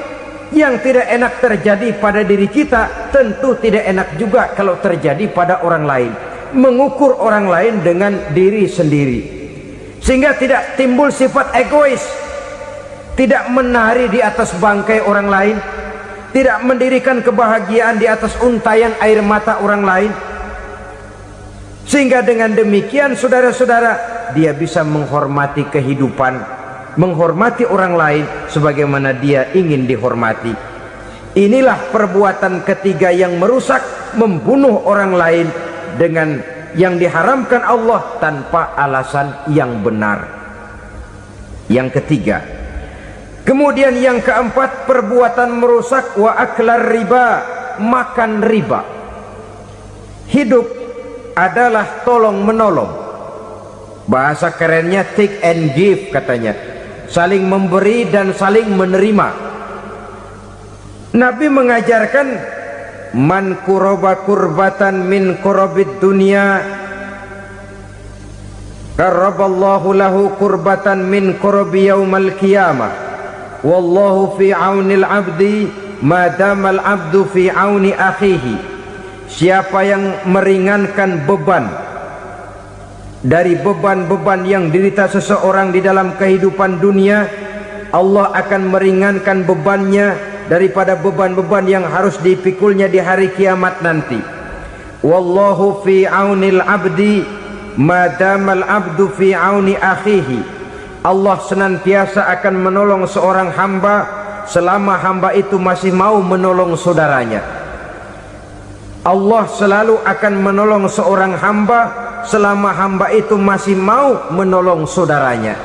S1: Yang tidak enak terjadi pada diri kita, tentu tidak enak juga kalau terjadi pada orang lain. Mengukur orang lain dengan diri sendiri, sehingga tidak timbul sifat egois, tidak menari di atas bangkai orang lain, tidak mendirikan kebahagiaan di atas untayan air mata orang lain. Sehingga dengan demikian, saudara-saudara, dia bisa menghormati kehidupan, menghormati orang lain sebagaimana dia ingin dihormati. Inilah perbuatan ketiga yang merusak, membunuh orang lain dengan yang diharamkan Allah tanpa alasan yang benar. Yang ketiga. Kemudian yang keempat, perbuatan merusak, wa aklar riba, makan riba. Hidup adalah tolong menolong. Bahasa kerennya take and give katanya, saling memberi dan saling menerima. Nabi mengajarkan man kuraba kurbatan min kurabid dunya karaballahu lahu kurbatan min kurabi yaumal qiyamah wallahu fi aunil abdi madamal abdu fi auni akhihi. Siapa yang meringankan beban dari beban-beban yang dirita seseorang di dalam kehidupan dunia, Allah akan meringankan bebannya daripada beban-beban yang harus dipikulnya di hari kiamat nanti. Wallahu fi aunil abdi madamal abdu fi auni akhihi. Allah senantiasa akan menolong seorang hamba selama hamba itu masih mau menolong saudaranya. Allah selalu akan menolong seorang hamba selama hamba itu masih mau menolong saudaranya.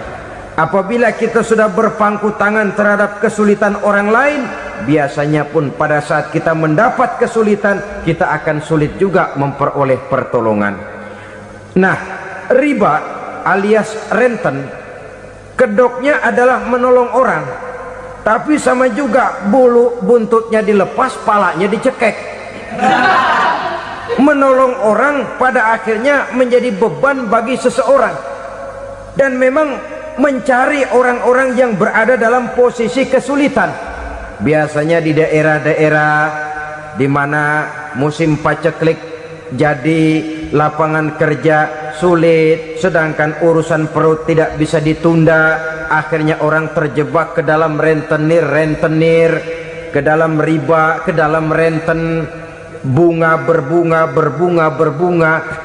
S1: Apabila kita sudah berpangku tangan terhadap kesulitan orang lain, biasanya pun pada saat kita mendapat kesulitan, kita akan sulit juga memperoleh pertolongan. Nah, riba alias renten, kedoknya adalah menolong orang, tapi sama juga bulu buntutnya dilepas, palanya dicekek. Menolong orang pada akhirnya menjadi beban bagi seseorang, dan memang mencari orang-orang yang berada dalam posisi kesulitan. Biasanya di daerah-daerah di mana musim paceklik, jadi lapangan kerja sulit, sedangkan urusan perut tidak bisa ditunda. Akhirnya orang terjebak ke dalam rentenir, ke dalam riba, ke dalam renten. Bunga berbunga,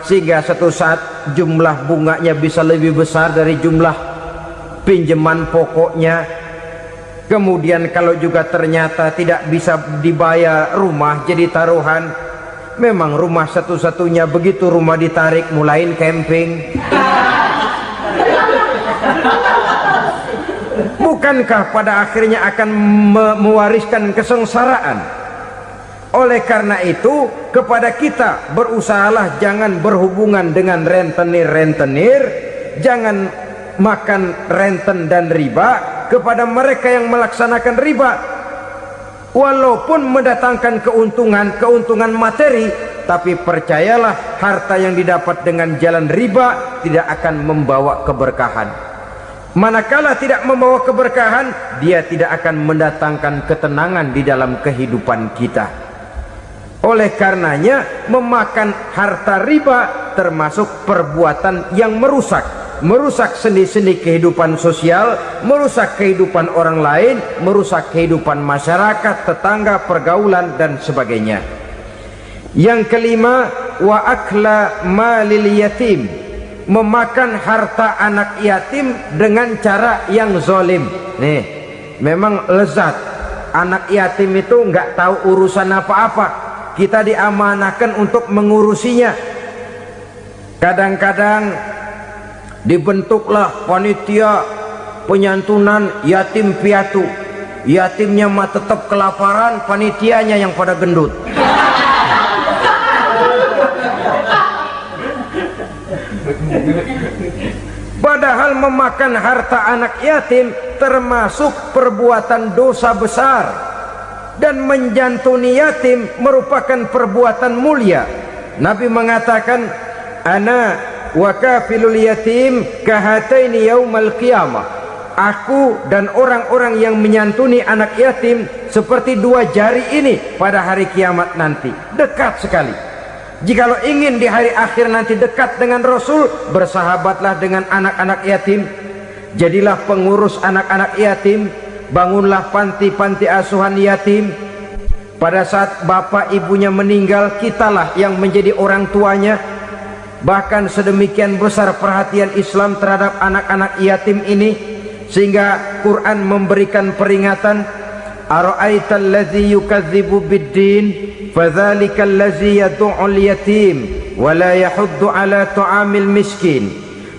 S1: sehingga satu saat jumlah bunganya bisa lebih besar dari jumlah pinjaman pokoknya. Kemudian kalau juga ternyata tidak bisa dibayar, rumah jadi taruhan. Memang rumah satu-satunya, begitu rumah ditarik mulain camping. Bukankah pada akhirnya akan mewariskan kesengsaraan? Oleh karena itu, kepada kita berusahalah jangan berhubungan dengan rentenir, jangan makan renten dan riba. Kepada mereka yang melaksanakan riba, walaupun mendatangkan keuntungan materi, tapi percayalah, harta yang didapat dengan jalan riba tidak akan membawa keberkahan. Manakala tidak membawa keberkahan, dia tidak akan mendatangkan ketenangan di dalam kehidupan kita. Oleh karenanya, memakan harta riba termasuk perbuatan yang merusak sendi-sendi kehidupan sosial, merusak kehidupan orang lain, merusak kehidupan masyarakat, tetangga, pergaulan, dan sebagainya. Yang kelima, wa akla malil yatim, memakan harta anak yatim dengan cara yang zalim. Nih, memang lezat. Anak yatim itu nggak tahu urusan apa-apa. Kita diamanahkan untuk mengurusinya. Kadang-kadang dibentuklah panitia penyantunan yatim piatu. Yatimnya mah tetap kelaparan, panitianya yang pada gendut. Padahal memakan harta anak yatim termasuk perbuatan dosa besar, dan menjantuni yatim merupakan perbuatan mulia. Nabi mengatakan, ana wa kafilul yatim kahataini yaumal qiyamah. Aku dan orang-orang yang menyantuni anak yatim seperti dua jari ini pada hari kiamat nanti. Dekat sekali. Jikalau ingin di hari akhir nanti dekat dengan Rasul, bersahabatlah dengan anak-anak yatim. Jadilah pengurus anak-anak yatim. Bangunlah panti-panti asuhan yatim. Pada saat bapak ibunya meninggal, kitalah yang menjadi orang tuanya. Bahkan sedemikian besar perhatian Islam terhadap anak-anak yatim ini, sehingga Quran memberikan peringatan, ara'aital ladzi yukadzibu biddin fadzalikal ladzi yad'ul yatim wa la yahuddu ala ta'amil miskin.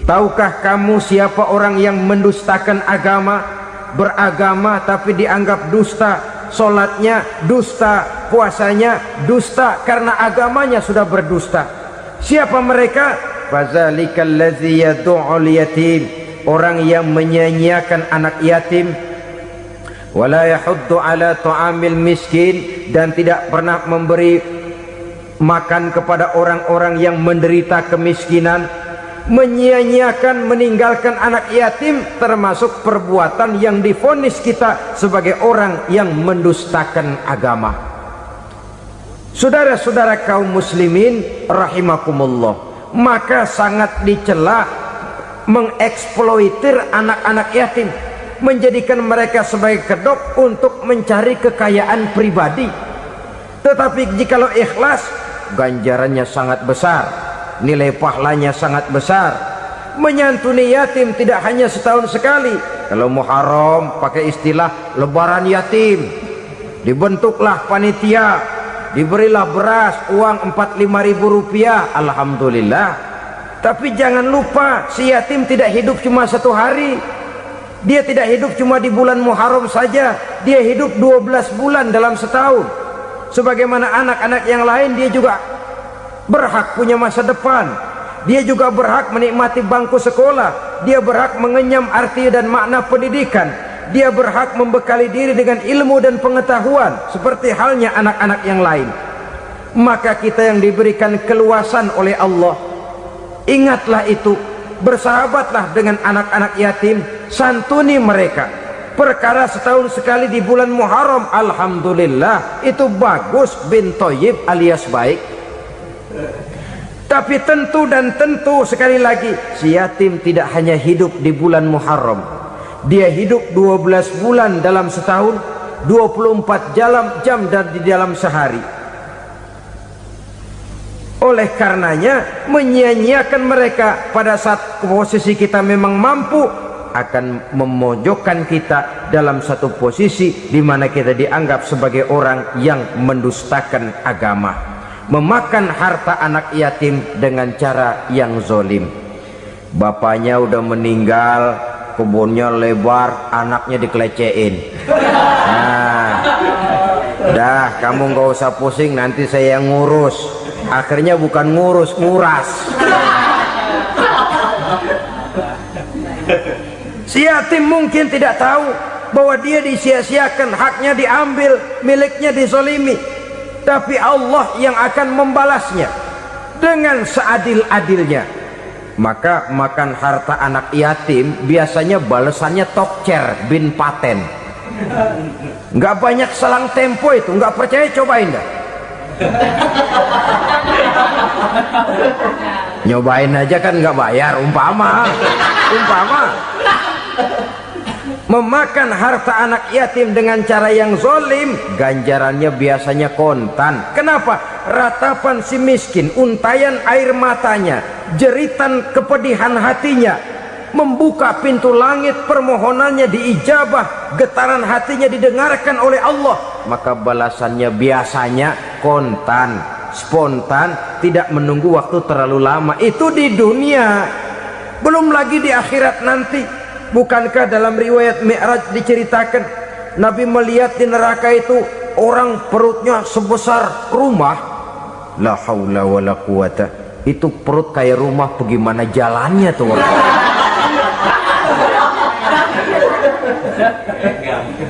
S1: Tahukah kamu siapa orang yang mendustakan agama? Beragama tapi dianggap dusta, solatnya dusta, puasanya dusta, karena agamanya sudah berdusta. Siapa mereka? Fazalikal ladzi yad'ul yatim, orang yang menyia-nyiakan anak yatim. Wala yahuddu ala ta'amil miskin, dan tidak pernah memberi makan kepada orang-orang yang menderita kemiskinan, menyia-nyiakan, meninggalkan anak yatim, termasuk perbuatan yang divonis kita sebagai orang yang mendustakan agama. Saudara-saudara kaum muslimin rahimakumullah, maka sangat dicela mengeksploitir anak-anak yatim, menjadikan mereka sebagai kedok untuk mencari kekayaan pribadi. Tetapi jikalau ikhlas, ganjarannya sangat besar, nilai pahalanya sangat besar. Menyantuni yatim tidak hanya setahun sekali. Kalau Muharram pakai istilah lebaran yatim, dibentuklah panitia, diberilah beras, uang 45.000 rupiah, alhamdulillah. Tapi jangan lupa, si yatim tidak hidup cuma satu hari. Dia tidak hidup cuma di bulan Muharram saja, dia hidup 12 bulan dalam setahun. Sebagaimana anak-anak yang lain, dia juga berhak punya masa depan. Dia juga berhak menikmati bangku sekolah. Dia berhak mengenyam arti dan makna pendidikan. Dia berhak membekali diri dengan ilmu dan pengetahuan, seperti halnya anak-anak yang lain. Maka kita yang diberikan keluasan oleh Allah, ingatlah itu, bersahabatlah dengan anak-anak yatim, santuni mereka. Perkara setahun sekali di bulan Muharram, alhamdulillah, itu bagus, bin Thayyib alias baik. Tapi tentu dan tentu, sekali lagi, si yatim tidak hanya hidup di bulan Muharram. Dia hidup 12 bulan dalam setahun, 24 jam dan di dalam sehari. Oleh karenanya, menyia-nyiakan mereka pada saat posisi kita memang mampu akan memojokkan kita dalam satu posisi di mana kita dianggap sebagai orang yang mendustakan agama, memakan harta anak yatim dengan cara yang zolim. Bapaknya udah meninggal, kebunnya lebar, anaknya dikelecehin. Nah, dah kamu nggak usah pusing, nanti saya yang ngurus. Akhirnya bukan ngurus, nguras. Si yatim mungkin tidak tahu bahwa dia disia-siakan, haknya diambil, miliknya dizolimi. Tapi Allah yang akan membalasnya dengan seadil-adilnya. Maka makan harta anak yatim biasanya balasannya tokcer bin paten. Nggak banyak selang tempo itu, nggak percaya cobain dah. Nyobain aja kan nggak bayar, umpama memakan harta anak yatim dengan cara yang zolim, ganjarannya biasanya kontan. Kenapa? Ratapan si miskin, untayan air matanya, jeritan kepedihan hatinya, membuka pintu langit, permohonannya diijabah, getaran hatinya didengarkan oleh Allah, maka balasannya biasanya kontan, spontan, tidak menunggu waktu terlalu lama. Itu di dunia, belum lagi di akhirat nanti. Bukankah dalam riwayat Mi'raj diceritakan Nabi melihat di neraka itu orang perutnya sebesar rumah? La haula wala quwata. Itu perut kayak rumah, bagaimana jalannya tuh orang?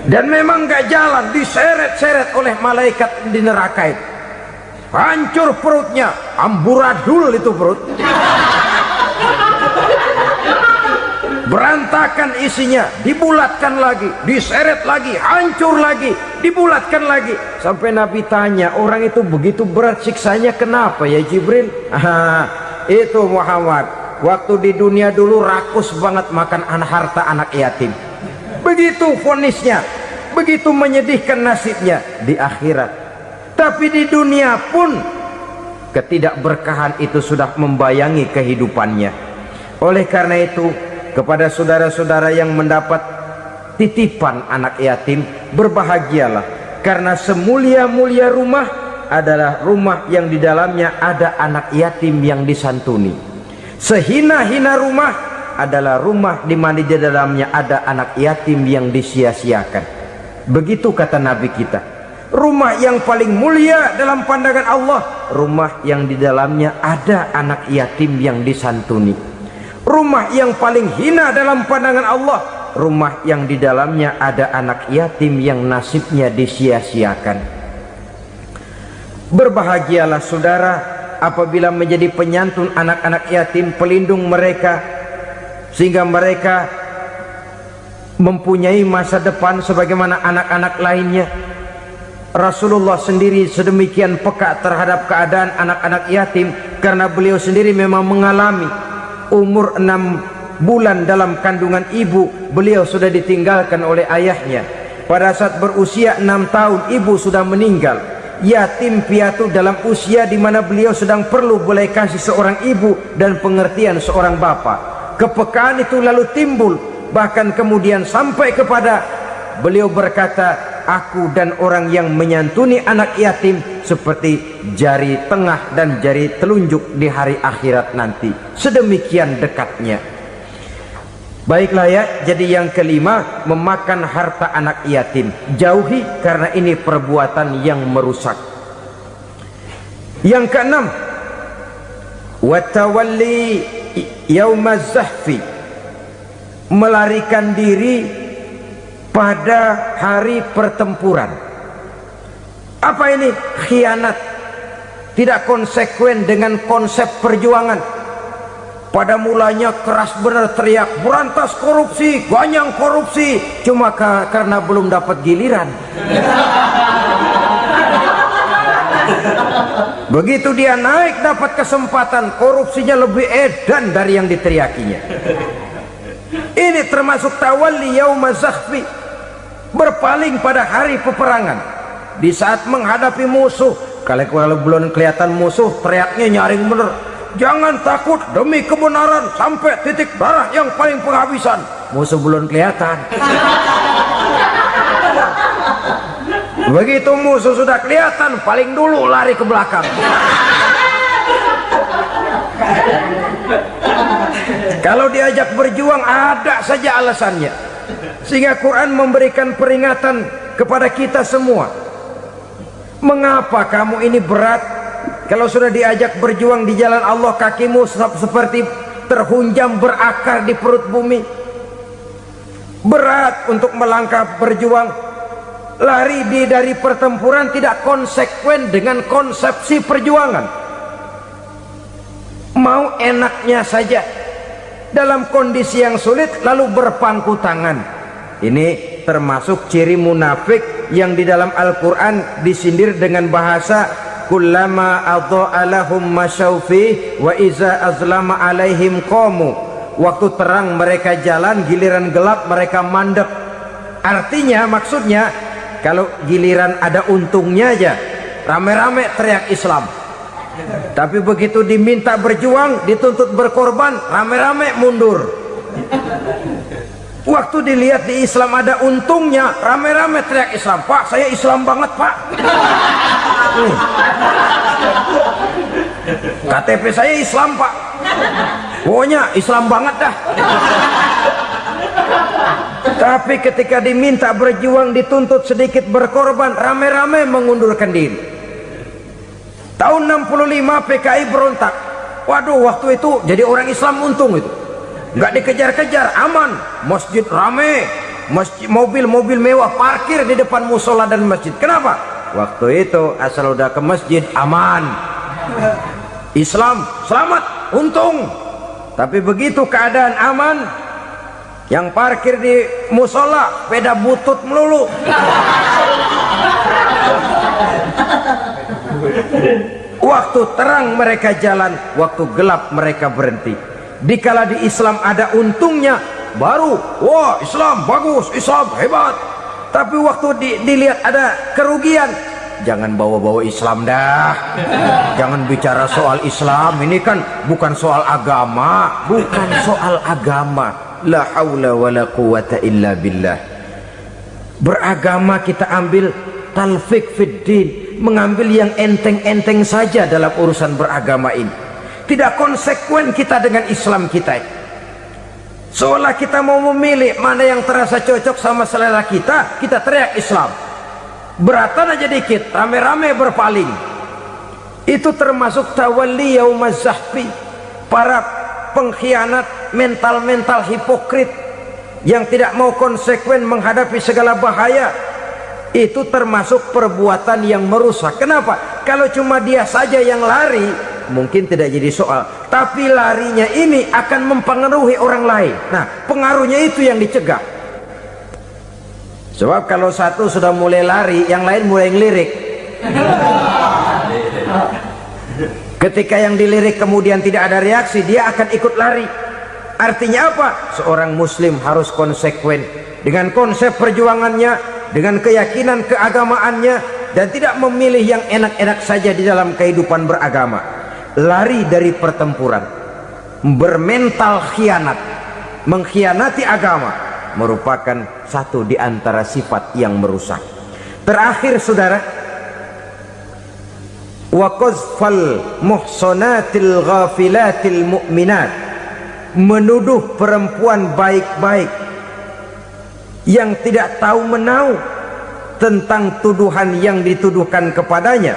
S1: Dan memang gak jalan, diseret-seret oleh malaikat di neraka itu. Hancur perutnya, amburadul itu perut. Berantakan isinya, dibulatkan lagi, diseret lagi, hancur lagi, dibulatkan lagi. Sampai Nabi tanya, orang itu begitu berat siksanya kenapa ya Jibril? Itu Muhammad, waktu di dunia dulu rakus banget makan harta anak yatim. Begitu vonisnya, begitu menyedihkan nasibnya di akhirat. Tapi di dunia pun ketidakberkahan itu sudah membayangi kehidupannya. Oleh karena itu, kepada saudara-saudara yang mendapat titipan anak yatim, berbahagialah, karena semulia-mulia rumah adalah rumah yang di dalamnya ada anak yatim yang disantuni. Sehina-hina rumah adalah rumah di mana di dalamnya ada anak yatim yang disia-siakan. Begitu kata Nabi kita. Rumah yang paling mulia dalam pandangan Allah, rumah yang di dalamnya ada anak yatim yang disantuni. Rumah yang paling hina dalam pandangan Allah, rumah yang di dalamnya ada anak yatim yang nasibnya disia-siakan. Berbahagialah saudara apabila menjadi penyantun anak-anak yatim, pelindung mereka, sehingga mereka mempunyai masa depan sebagaimana anak-anak lainnya. Rasulullah sendiri sedemikian peka terhadap keadaan anak-anak yatim karena beliau sendiri memang mengalami umur 6 bulan dalam kandungan ibu, beliau sudah ditinggalkan oleh ayahnya. Pada saat berusia 6 tahun ibu sudah meninggal. Yatim piatu dalam usia di mana beliau sedang perlu belas kasih seorang ibu dan pengertian seorang bapa. Kepekaan itu lalu timbul, bahkan kemudian sampai kepada beliau berkata, aku dan orang yang menyantuni anak yatim seperti jari tengah dan jari telunjuk di hari akhirat nanti. Sedemikian dekatnya. Baiklah ya, jadi yang kelima, memakan harta anak yatim. Jauhi karena ini perbuatan yang merusak. Yang keenam, watawalli yaumaz zahfi, melarikan diri pada hari pertempuran. Apa ini? Khianat, tidak konsekuen dengan konsep perjuangan. Pada mulanya keras benar teriak berantas korupsi, ganyang korupsi, cuma karena belum dapat giliran. Begitu dia naik dapat kesempatan, korupsinya lebih edan dari yang diteriakinya. Ini termasuk tawalli yaumaz zahfi, berpaling pada hari peperangan. Di saat menghadapi musuh, kalau belum kelihatan musuh, teriaknya nyaring bener. Jangan takut demi kebenaran sampai titik darah yang paling penghabisan. Musuh belum kelihatan. Begitu musuh sudah kelihatan, paling dulu lari ke belakang. Kalau diajak berjuang ada saja alasannya. Sehingga Quran memberikan peringatan kepada kita semua. Mengapa kamu ini berat? Kalau sudah diajak berjuang di jalan Allah, kakimu seperti terhunjam berakar di perut bumi. Berat untuk melangkah berjuang. Lari dari pertempuran tidak konsekuen dengan konsepsi perjuangan. Mau enaknya saja dalam kondisi yang sulit lalu berpangku tangan. Ini termasuk ciri munafik yang di dalam Al-Quran disindir dengan bahasa kullama adha'a lahum masyaufi wa iza azlama alaihim qamu. Waktu terang mereka jalan, giliran gelap mereka mandek. Artinya, maksudnya kalau giliran ada untungnya aja rame-rame teriak Islam, tapi begitu diminta berjuang, dituntut berkorban, rame-rame mundur. Waktu dilihat di Islam ada untungnya, rame-rame teriak Islam. Pak, saya Islam banget pak. KTP saya Islam pak. Pokoknya Islam banget dah. Tapi ketika diminta berjuang, dituntut sedikit berkorban, rame-rame mengundurkan diri. Tahun 65 PKI berontak. Waduh, waktu itu jadi orang Islam untung itu. Nggak dikejar-kejar, aman. Masjid rame, masjid, mobil-mobil mewah parkir di depan musola dan masjid. Kenapa? Waktu itu asal udah ke masjid aman. Islam selamat, untung. Tapi begitu keadaan aman, yang parkir di musola sepeda butut melulu. Waktu terang mereka jalan, waktu gelap mereka berhenti. Dikala di Islam ada untungnya, baru wah Islam bagus, Islam hebat. Tapi waktu dilihat ada kerugian, jangan bawa-bawa Islam dah. Jangan bicara soal Islam, ini kan bukan soal agama. Bukan soal agama. La haula wala quwata illa billah. Beragama kita ambil talfik fiddin, mengambil yang enteng-enteng saja dalam urusan beragama ini. Tidak konsekuen kita dengan Islam kita. Seolah kita mau memilih mana yang terasa cocok sama selera kita, kita teriak Islam. Beratan aja dikit, rame-rame berpaling. Itu termasuk tawalli yaumaz zahfi. Para pengkhianat, mental-mental hipokrit yang tidak mau konsekuen menghadapi segala bahaya. Itu termasuk perbuatan yang merusak. Kenapa? Kalau cuma dia saja yang lari, mungkin tidak jadi soal. Tapi larinya ini akan mempengaruhi orang lain. Nah, pengaruhnya itu yang dicegah. Sebab kalau satu sudah mulai lari, yang lain mulai ngelirik. Ketika yang dilirik kemudian tidak ada reaksi, dia akan ikut lari. Artinya apa? Seorang muslim harus konsekuen dengan konsep perjuangannya, dengan keyakinan keagamaannya, dan tidak memilih yang enak-enak saja di dalam kehidupan beragama. Lari dari pertempuran, bermental khianat, mengkhianati agama, merupakan satu di antara sifat yang merusak. Terakhir saudara, wa qazfal muhsanatil ghafilatil mu'minat, menuduh perempuan baik-baik yang tidak tahu menahu tentang tuduhan yang dituduhkan kepadanya,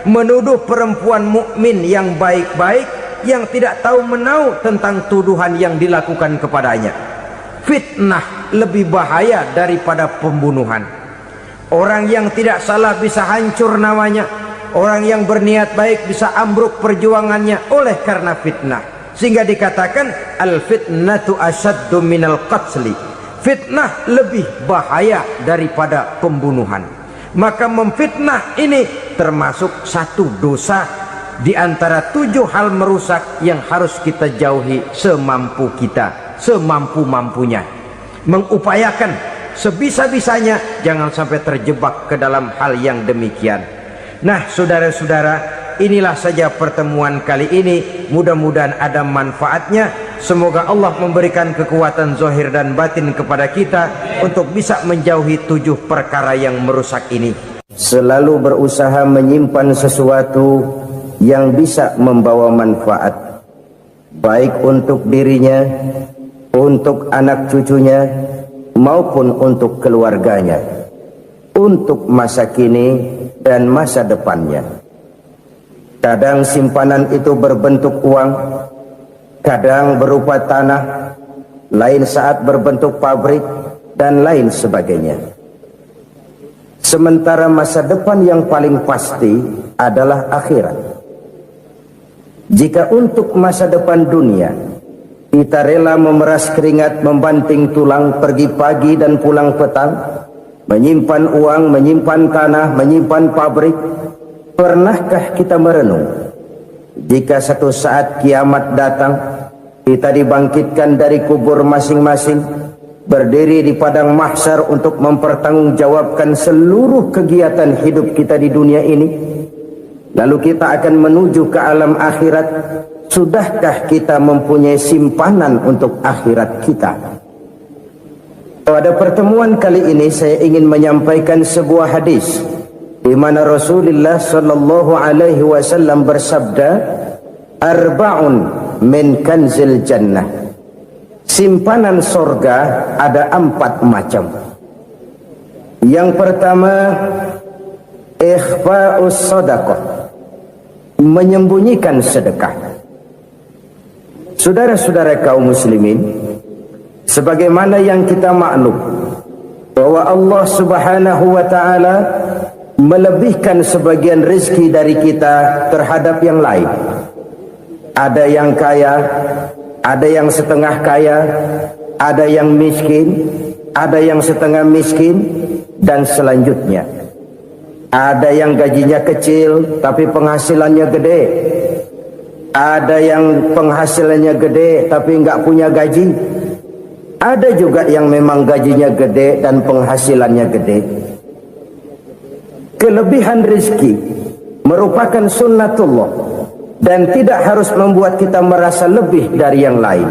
S1: menuduh perempuan mukmin yang baik-baik yang tidak tahu menahu tentang tuduhan yang dilakukan kepadanya. Fitnah lebih bahaya daripada pembunuhan. Orang yang tidak salah bisa hancur namanya, orang yang berniat baik bisa ambruk perjuangannya oleh karena fitnah. Sehingga dikatakan al-fitnatu asyaddu minal qatli, fitnah lebih bahaya daripada pembunuhan. Maka memfitnah ini termasuk satu dosa di antara 7 hal merusak yang harus kita jauhi semampu kita, semampu-mampunya. Mengupayakan sebisa-bisanya jangan sampai terjebak ke dalam hal yang demikian. Nah saudara-saudara, inilah saja pertemuan kali ini. Mudah-mudahan ada manfaatnya. Semoga Allah memberikan kekuatan zahir dan batin kepada kita untuk bisa menjauhi 7 perkara yang merusak ini. Selalu berusaha menyimpan sesuatu yang bisa membawa manfaat, baik untuk dirinya, untuk anak cucunya, maupun untuk keluarganya, untuk masa kini dan masa depannya. Kadang simpanan itu berbentuk uang, kadang berupa tanah, lain saat berbentuk pabrik, dan lain sebagainya. Sementara masa depan yang paling pasti adalah akhirat. Jika untuk masa depan dunia kita rela memeras keringat, membanting tulang, pergi pagi dan pulang petang, menyimpan uang, menyimpan tanah, menyimpan pabrik, pernahkah kita merenung jika satu saat kiamat datang, kita dibangkitkan dari kubur masing-masing, berdiri di padang mahsyar untuk mempertanggungjawabkan seluruh kegiatan hidup kita di dunia ini, lalu kita akan menuju ke alam akhirat. Sudahkah kita mempunyai simpanan untuk akhirat kita? Pada pertemuan kali ini saya ingin menyampaikan sebuah hadis di mana Rasulullah sallallahu alaihi wasallam bersabda, arba'un min kanzil jannah, simpanan sorga ada 4 macam. Yang pertama, ikhfa'us sadaqah, menyembunyikan sedekah. Saudara-saudara kaum muslimin, sebagaimana yang kita maklum bahwa Allah Subhanahu wa taala melebihkan sebagian rezeki dari kita terhadap yang lain. Ada yang kaya, ada yang setengah kaya, ada yang miskin, ada yang setengah miskin, dan selanjutnya. Ada yang gajinya kecil tapi penghasilannya gede. Ada yang penghasilannya gede tapi nggak punya gaji. Ada juga yang memang gajinya gede dan penghasilannya gede. Kelebihan rezeki merupakan sunnatullah dan tidak harus membuat kita merasa lebih dari yang lain.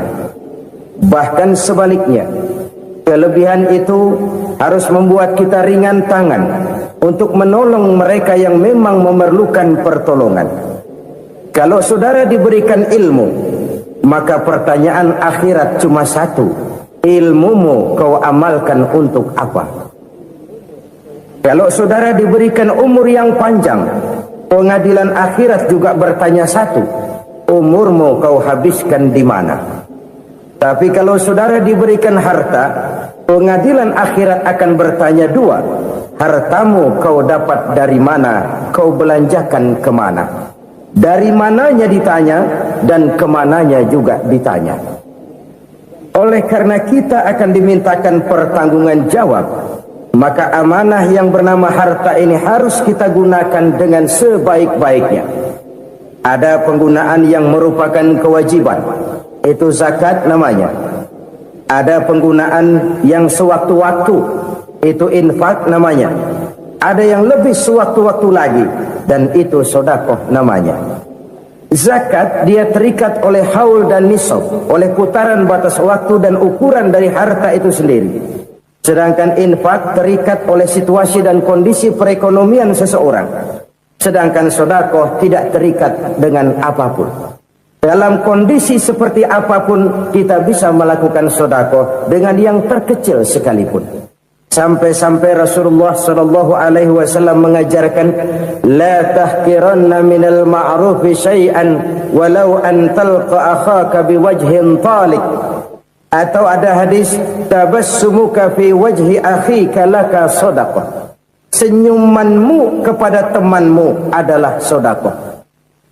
S1: Bahkan sebaliknya, kelebihan itu harus membuat kita ringan tangan untuk menolong mereka yang memang memerlukan pertolongan. Kalau saudara diberikan ilmu, maka pertanyaan akhirat cuma satu: ilmumu kau amalkan untuk apa? Kalau saudara diberikan umur yang panjang, pengadilan akhirat juga bertanya satu: umurmu kau habiskan di mana? Tapi kalau saudara diberikan harta, pengadilan akhirat akan bertanya 2: hartamu kau dapat dari mana, kau belanjakan kemana. Dari mananya ditanya, dan kemananya juga ditanya. Oleh karena kita akan dimintakan pertanggungan jawab, maka amanah yang bernama harta ini harus kita gunakan dengan sebaik-baiknya. Ada penggunaan yang merupakan kewajiban, itu zakat namanya. Ada penggunaan yang sewaktu-waktu, itu infak namanya. Ada yang lebih sewaktu-waktu lagi, dan itu sedekah namanya. Zakat dia terikat oleh haul dan nisab, oleh putaran batas waktu dan ukuran dari harta itu sendiri. Sedangkan infak terikat oleh situasi dan kondisi perekonomian seseorang. Sedangkan sedekah tidak terikat dengan apapun. Dalam kondisi seperti apapun kita bisa melakukan sedekah dengan yang terkecil sekalipun. Sampai-sampai Rasulullah sallallahu alaihi wasallam mengajarkan, la tahqiranna minal ma'rufi syai'an walau an talqa akhaka biwajhin talik. Atau ada hadis, tabassumuka fi wajhi akhika laka shadaqah. Senyumanmu kepada temanmu adalah sedekah.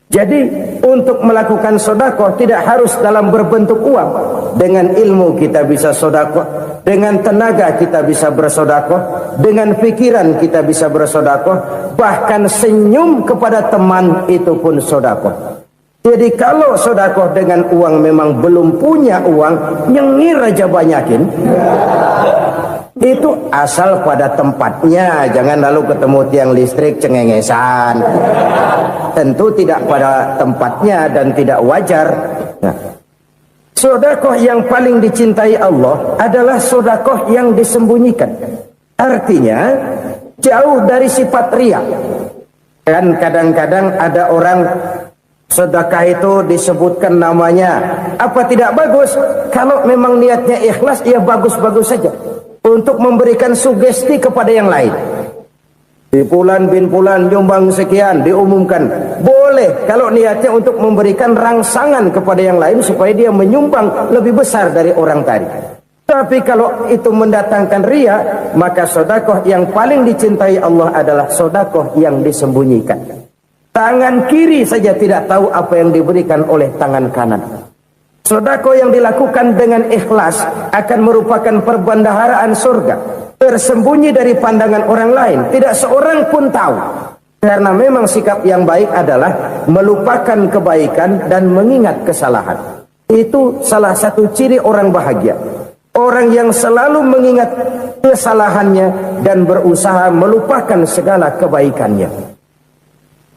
S1: Jadi untuk melakukan sedekah tidak harus dalam berbentuk uang. Dengan ilmu kita bisa sedekah, dengan tenaga kita bisa bersedekah, dengan pikiran kita bisa bersedekah, bahkan senyum kepada teman itu pun sedekah. Jadi kalau sedekah dengan uang memang belum punya uang, nyengir aja banyakin. Itu asal pada tempatnya, jangan lalu ketemu tiang listrik cengengesan. Tentu tidak pada tempatnya dan tidak wajar. Nah, sedekah yang paling dicintai Allah adalah sedekah yang disembunyikan. Artinya jauh dari sifat riya. Kan kadang-kadang ada orang sedekah itu disebutkan namanya. Apa tidak bagus? Kalau memang niatnya ikhlas, ya bagus-bagus saja. Untuk memberikan sugesti kepada yang lain. Di Fulan bin Fulan nyumbang sekian, diumumkan. Boleh kalau niatnya untuk memberikan rangsangan kepada yang lain supaya dia menyumbang lebih besar dari orang tadi. Tapi kalau itu mendatangkan riya, maka sedekah yang paling dicintai Allah adalah sedekah yang disembunyikan. Tangan kiri saja tidak tahu apa yang diberikan oleh tangan kanan. Sedekah yang dilakukan dengan ikhlas akan merupakan perbendaharaan surga, tersembunyi dari pandangan orang lain, tidak seorang pun tahu. Karena memang sikap yang baik adalah melupakan kebaikan dan mengingat kesalahan. Itu salah satu ciri orang bahagia. Orang yang selalu mengingat kesalahannya dan berusaha melupakan segala kebaikannya.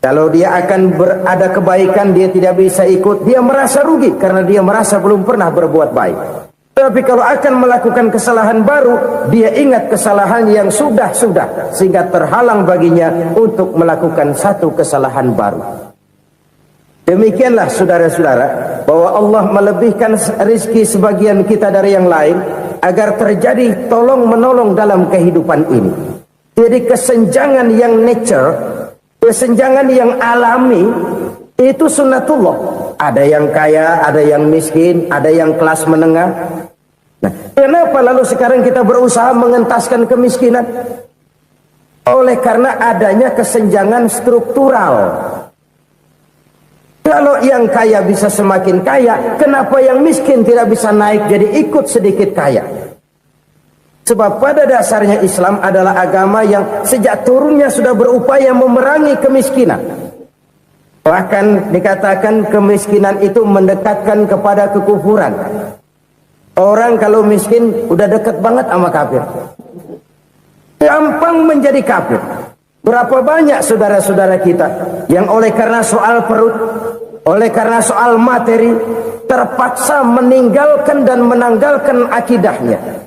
S1: Kalau dia akan berada kebaikan, dia tidak bisa ikut, dia merasa rugi karena dia merasa belum pernah berbuat baik. Tapi kalau akan melakukan kesalahan baru, dia ingat kesalahan yang sudah-sudah, sehingga terhalang baginya untuk melakukan satu kesalahan baru. Demikianlah saudara-saudara, bahwa Allah melebihkan rizki sebagian kita dari yang lain, agar terjadi tolong-menolong dalam kehidupan ini. Jadi kesenjangan yang nature, kesenjangan yang alami, itu sunnatullah. Ada yang kaya, ada yang miskin, ada yang kelas menengah. Nah, kenapa lalu sekarang kita berusaha mengentaskan kemiskinan? Oleh karena adanya kesenjangan struktural. Kalau yang kaya bisa semakin kaya, kenapa yang miskin tidak bisa naik jadi ikut sedikit kaya? Sebab pada dasarnya Islam adalah agama yang sejak turunnya sudah berupaya memerangi kemiskinan. Bahkan dikatakan kemiskinan itu mendekatkan kepada kekufuran. Orang kalau miskin udah dekat banget sama kafir. Gampang menjadi kafir. Berapa banyak saudara-saudara kita yang oleh karena soal perut, oleh karena soal materi, terpaksa meninggalkan dan menanggalkan akidahnya.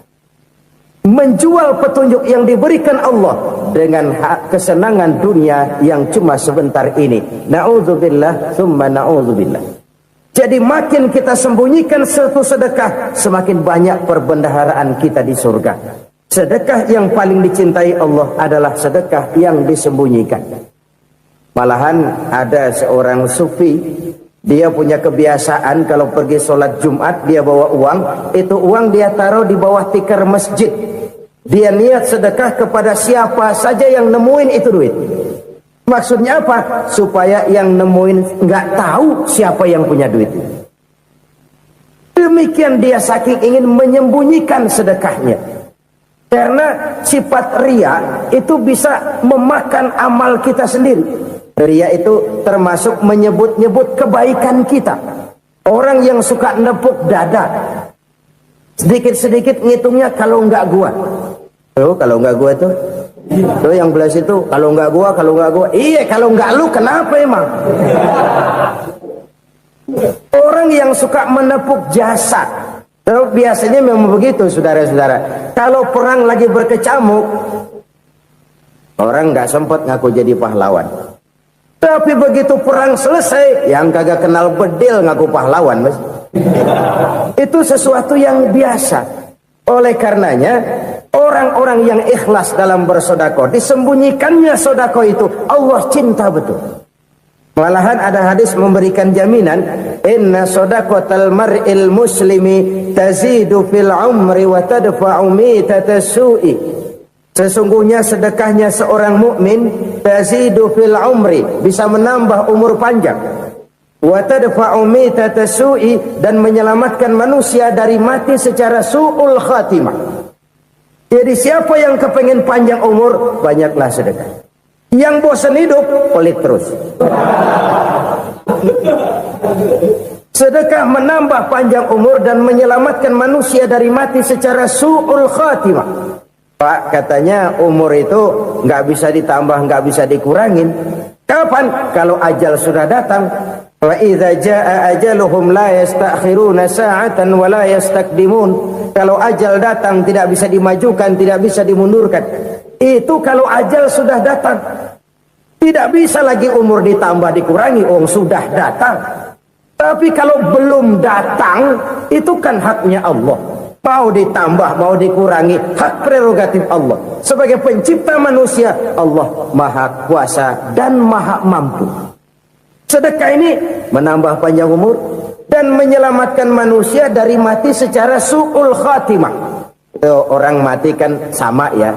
S1: Menjual petunjuk yang diberikan Allah dengan kesenangan dunia yang cuma sebentar ini. Na'udzubillah, thumma na'udzubillah. Jadi makin kita sembunyikan satu sedekah, semakin banyak perbendaharaan kita di surga. Sedekah yang paling dicintai Allah adalah sedekah yang disembunyikan. Malahan ada seorang sufi, dia punya kebiasaan kalau pergi sholat Jumat dia bawa uang, itu uang dia taruh di bawah tikar masjid.
S2: Dia niat sedekah kepada siapa saja yang nemuin itu duit. Maksudnya apa? Supaya yang nemuin nggak tahu siapa yang punya duit. Demikian dia saking ingin menyembunyikan sedekahnya. Karena sifat ria itu bisa memakan amal kita sendiri. Ria itu termasuk menyebut-nyebut kebaikan kita. Orang yang suka nepuk dada, sedikit-sedikit ngitungnya kalau nggak gua. Tuh, kalau nggak gua tuh yang belah situ, kalau nggak gua. Iya, kalau nggak lu kenapa emang? Orang yang suka menepuk jasad, biasanya memang begitu, saudara-saudara. Kalau perang lagi berkecamuk, orang nggak sempat ngaku jadi pahlawan. Tapi begitu perang selesai, yang kagak kenal bedil ngaku pahlawan, mas. Itu sesuatu yang biasa. Oleh karenanya, orang-orang yang ikhlas dalam bersedekah, disembunyikannya sedekah itu, Allah cinta betul. Malahan ada hadis memberikan jaminan, inna sadaqatal mar'il muslimi tazidu fil umri wa tadfa'u mitatas su'i. Sesungguhnya sedekahnya seorang mukmin tazidu fil umri, bisa menambah umur panjang. Wa tadfa'u mitatas su'i, dan menyelamatkan manusia dari mati secara su'ul khatimah. Jadi siapa yang kepengen panjang umur, banyaklah sedekah. Yang bosan hidup, pelit terus. Sedekah menambah panjang umur dan menyelamatkan manusia dari mati secara su'ul khatimah. Pak, katanya umur itu nggak bisa ditambah, nggak bisa dikurangin. Kapan? Kalau ajal sudah datang. Wa idza jaa ajaluhum la yastakhiruna sa'atan wa la yastakdimun. Kalau ajal datang tidak bisa dimajukan, tidak bisa dimundurkan. Itu kalau ajal sudah datang. Tidak bisa lagi umur ditambah dikurangi, sudah datang. Tapi kalau belum datang, itu kan haknya Allah. Mau ditambah, mau dikurangi, hak prerogatif Allah. Sebagai pencipta manusia, Allah maha kuasa dan maha mampu. Sedekah ini menambah panjang umur dan menyelamatkan manusia dari mati secara su'ul khatimah. Orang mati kan sama ya,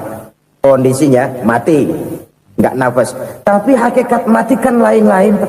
S2: kondisinya mati, nggak nafas. Tapi hakikat mati kan lain-lain.